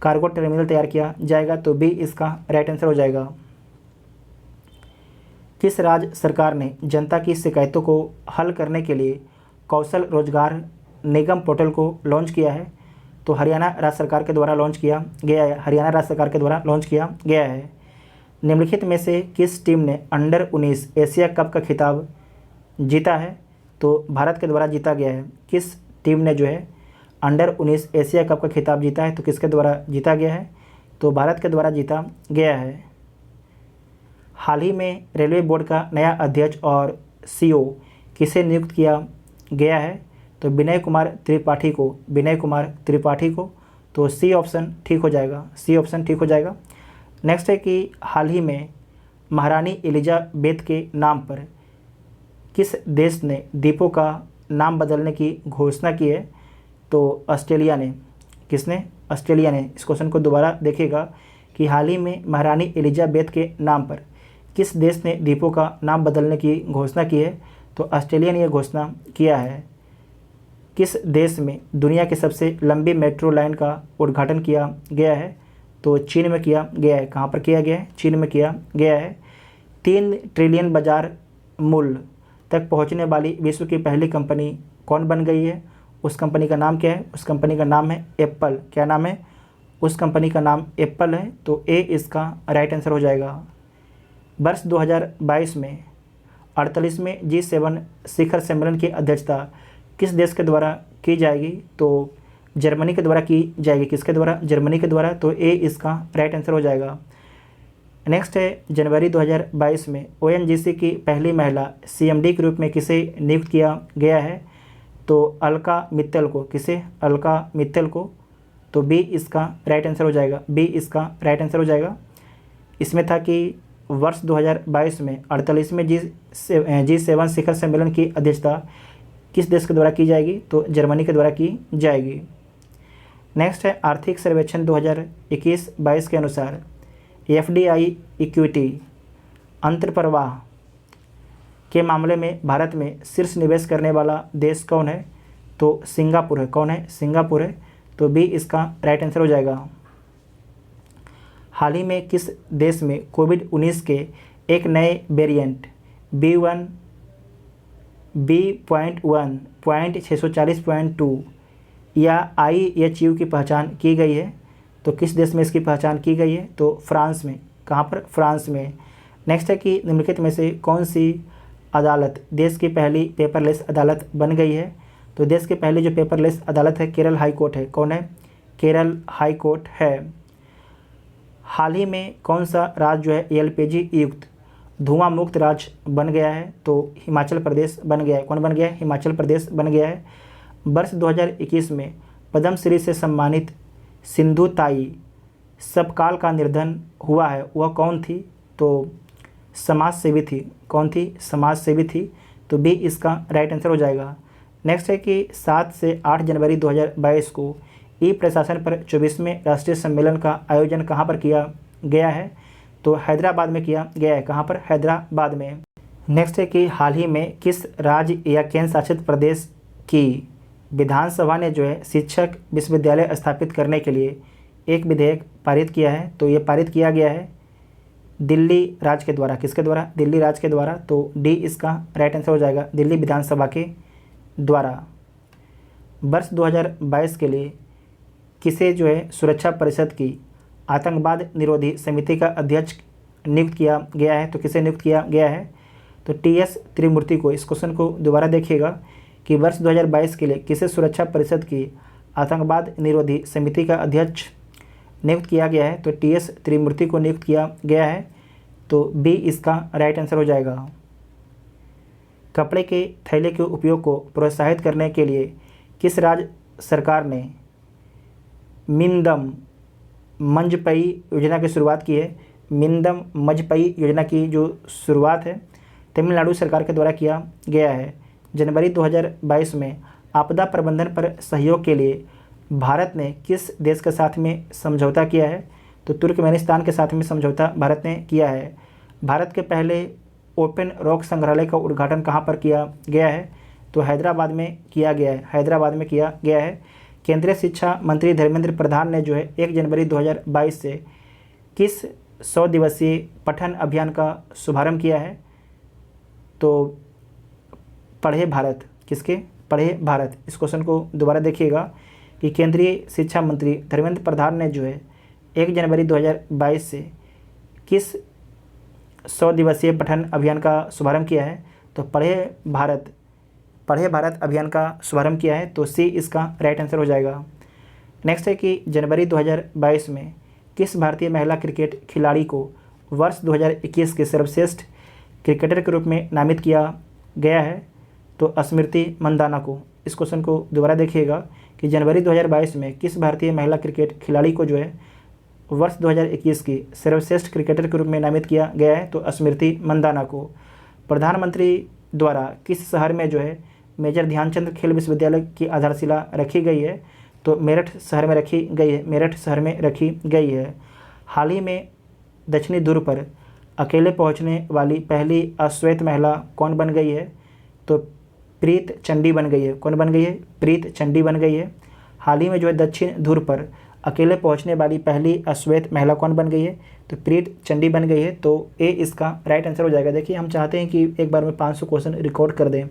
कार्गो टर्मिनल तैयार किया जाएगा, तो बी इसका राइट आंसर हो जाएगा। किस राज्य सरकार ने जनता की शिकायतों को हल करने के लिए कौशल रोजगार निगम पोर्टल को लॉन्च किया है, तो हरियाणा राज्य सरकार के द्वारा लॉन्च किया गया है। हरियाणा राज्य सरकार के द्वारा लॉन्च किया गया है। निम्नलिखित में से किस टीम ने अंडर-19 एशिया कप का खिताब जीता है, तो भारत के द्वारा जीता गया है। किस टीम ने जो है अंडर-19 एशिया कप का खिताब जीता है, तो किसके द्वारा जीता गया है, तो भारत के द्वारा जीता गया है। हाल ही में रेलवे बोर्ड का नया अध्यक्ष और सीईओ किसे नियुक्त किया गया है, तो विनय कुमार त्रिपाठी को। तो सी ऑप्शन ठीक हो जाएगा। नेक्स्ट है कि हाल ही में महारानी एलिजाबेथ के नाम पर किस देश ने द्वीपों का नाम बदलने की घोषणा की है, तो ऑस्ट्रेलिया ने। किसने, ऑस्ट्रेलिया ने। इस क्वेश्चन को दोबारा देखिएगा कि हाल ही में महारानी एलिजाबेथ के नाम पर किस देश ने द्वीपों का नाम बदलने की घोषणा की है, तो ऑस्ट्रेलिया ने यह घोषणा किया है। किस देश में दुनिया की सबसे लंबी मेट्रो लाइन का उद्घाटन किया गया है, तो चीन में किया गया है। कहाँ पर किया गया है, चीन में किया गया है। 3 ट्रिलियन बाजार मूल्य तक पहुँचने वाली विश्व की पहली कंपनी कौन बन गई है, उस कंपनी का नाम क्या है, उस कंपनी का नाम है एप्पल। क्या नाम है, उस कंपनी का नाम एप्पल है, तो ए इसका राइट आंसर हो जाएगा। वर्ष 2022 में 48वें G7 शिखर सम्मेलन की अध्यक्षता किस देश के द्वारा की जाएगी, तो जर्मनी के द्वारा की जाएगी। किसके द्वारा, जर्मनी के द्वारा, तो ए इसका राइट आंसर हो जाएगा। नेक्स्ट है जनवरी 2022 में ONGC की पहली महिला CMD के रूप में किसे नियुक्त किया गया है, तो अलका मित्तल को। किसे, अलका मित्तल को। तो बी इसका राइट आंसर हो जाएगा। बी इसका राइट आंसर हो जाएगा। इसमें था कि वर्ष 2022 में 48वें G7 शिखर सम्मेलन की अध्यक्षता किस देश के द्वारा की जाएगी? तो जर्मनी के द्वारा की जाएगी। नेक्स्ट है आर्थिक सर्वेक्षण 2021-22 के अनुसार एफडीआई इक्विटी अंतर्प्रवाह के मामले में भारत में शीर्ष निवेश करने वाला देश कौन है? तो सिंगापुर है। कौन है? सिंगापुर है। तो बी इसका राइट आंसर हो जाएगा। हाल ही में किस देश में कोविड-19 के एक नए वेरिएंट B.1.640.2 या IHU की पहचान की गई है? तो किस देश में इसकी पहचान की गई है? तो फ्रांस में। कहाँ पर? फ्रांस में। नेक्स्ट है कि निम्नलिखित में से कौन सी अदालत देश की पहली पेपरलेस अदालत बन गई है? तो देश की पहली जो पेपरलेस अदालत है केरल हाई कोर्ट है। कौन है? केरल हाई कोर्ट है। हाल ही में कौन सा राज्य जो है LPG युक्त धुआं मुक्त राज्य बन गया है? तो हिमाचल प्रदेश बन गया है। कौन बन गया है? हिमाचल प्रदेश बन गया है। वर्ष 2021 में पद्मश्री से सम्मानित सिंधु ताई सबकाल का निर्धन हुआ है, वह कौन थी? तो समाज सेवी थी। कौन थी? समाज सेवी थी। तो बी इसका राइट आंसर हो जाएगा। नेक्स्ट है कि 7 से 8 जनवरी 2022 को ई प्रशासन पर 24वें राष्ट्रीय सम्मेलन का आयोजन कहाँ पर किया गया है? तो हैदराबाद में किया गया है। कहाँ पर? हैदराबाद में। नेक्स्ट है कि हाल ही में किस राज्य या केंद्र शासित प्रदेश की विधानसभा ने जो है शिक्षक विश्वविद्यालय स्थापित करने के लिए एक विधेयक पारित किया है? तो ये पारित किया गया है दिल्ली राज्य के द्वारा। किसके द्वारा? दिल्ली राज्य के द्वारा। तो डी इसका राइट आंसर हो जाएगा, दिल्ली विधानसभा के द्वारा। वर्ष 2022 के लिए किसे जो है सुरक्षा परिषद की आतंकवाद निरोधी समिति का अध्यक्ष नियुक्त किया गया है? तो किसे नियुक्त किया गया है? तो TS त्रिमूर्ति को। इस क्वेश्चन को दोबारा देखिएगा कि वर्ष 2022 के लिए किसे सुरक्षा परिषद की आतंकवाद निरोधी समिति का अध्यक्ष नियुक्त किया गया है? तो TS त्रिमूर्ति को नियुक्त किया गया है। तो बी इसका राइट आंसर हो जाएगा। कपड़े के थैले के उपयोग को प्रोत्साहित करने के लिए किस राज्य सरकार ने मिंदम मंजपई योजना की शुरुआत की है? मिंदम मंजपई योजना की जो शुरुआत है तमिलनाडु सरकार के द्वारा किया गया है। जनवरी 2022 में आपदा प्रबंधन पर सहयोग के लिए भारत ने किस देश के साथ में समझौता किया है? तो तुर्कमेनिस्तान के साथ में समझौता भारत ने किया है। भारत के पहले ओपन रॉक संग्रहालय का उद्घाटन कहाँ पर किया गया है? तो हैदराबाद में किया गया है। हैदराबाद में किया गया है। केंद्रीय शिक्षा मंत्री धर्मेंद्र प्रधान ने जो है 1 जनवरी 2022 से किस 100 दिवसीय पठन अभियान का शुभारंभ किया है? तो पढ़े भारत। किसके? पढ़े भारत। इस क्वेश्चन को दोबारा देखिएगा कि केंद्रीय शिक्षा मंत्री धर्मेंद्र प्रधान ने जो है 1 जनवरी 2022 से किस 100 दिवसीय पठन अभियान का शुभारंभ किया है? तो पढ़े भारत अभियान का शुभारंभ किया है। तो सी इसका राइट आंसर हो जाएगा। नेक्स्ट है कि जनवरी 2022 में किस भारतीय महिला क्रिकेट खिलाड़ी को वर्ष 2021 के सर्वश्रेष्ठ क्रिकेटर के रूप में नामित किया गया है? तो स्मृति मंदाना को। इस क्वेश्चन को दोबारा देखिएगा कि जनवरी 2022 में किस भारतीय महिला क्रिकेट खिलाड़ी को जो है वर्ष 2021 की सर्वश्रेष्ठ क्रिकेटर के रूप में नामित किया गया है? तो स्मृति मंदाना को। प्रधानमंत्री द्वारा किस शहर में जो है मेजर ध्यानचंद खेल विश्वविद्यालय की आधारशिला रखी गई है? तो मेरठ शहर में रखी गई है। मेरठ शहर में रखी गई है। हाल ही में दक्षिणी ध्रुव पर अकेले पहुंचने वाली पहली अश्वेत महिला कौन बन गई है? तो प्रीत चंडी बन गई है। कौन बन गई है? प्रीत चंडी बन गई है। हाल ही में जो है दक्षिण ध्रुव पर अकेले पहुंचने वाली पहली अश्वेत महिला कौन बन गई है? तो प्रीत चंडी बन गई है। तो ए इसका राइट आंसर हो जाएगा। देखिए हम चाहते हैं कि एक बार में 500 क्वेश्चन रिकॉर्ड कर दें,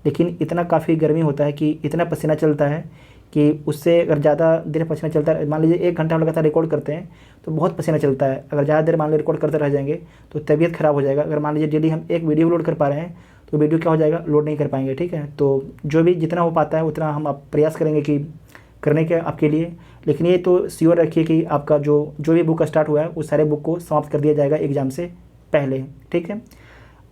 लेकिन इतना काफ़ी गर्मी होता है कि इतना पसीना चलता है कि उससे अगर ज़्यादा देर पसीना चलता है, मान लीजिए 1 घंटा हम लगातार रिकॉर्ड करते हैं तो बहुत पसीना चलता है। अगर ज़्यादा देर मान लीजिए रिकॉर्ड करते रह जाएंगे तो तबीयत ख़राब हो जाएगा। अगर मान लीजिए डेली हम एक वीडियो लोड कर पा रहे हैं तो वीडियो क्या हो जाएगा, लोड नहीं कर पाएंगे। ठीक है, तो जो भी जितना हो पाता है उतना हम आप प्रयास करेंगे कि करने के आपके लिए। लेकिन ये तो श्योर रखिए कि आपका जो भी बुक स्टार्ट हुआ है उस सारे बुक को समाप्त कर दिया जाएगा एग्जाम से पहले। ठीक है,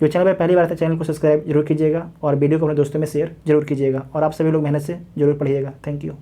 जो चैनल पर पहली बार था चैनल को सब्सक्राइब जरूर कीजिएगा और वीडियो को अपने दोस्तों में शेयर जरूर कीजिएगा और आप सभी लोग मेहनत से जरूर पढ़िएगा। Thank you.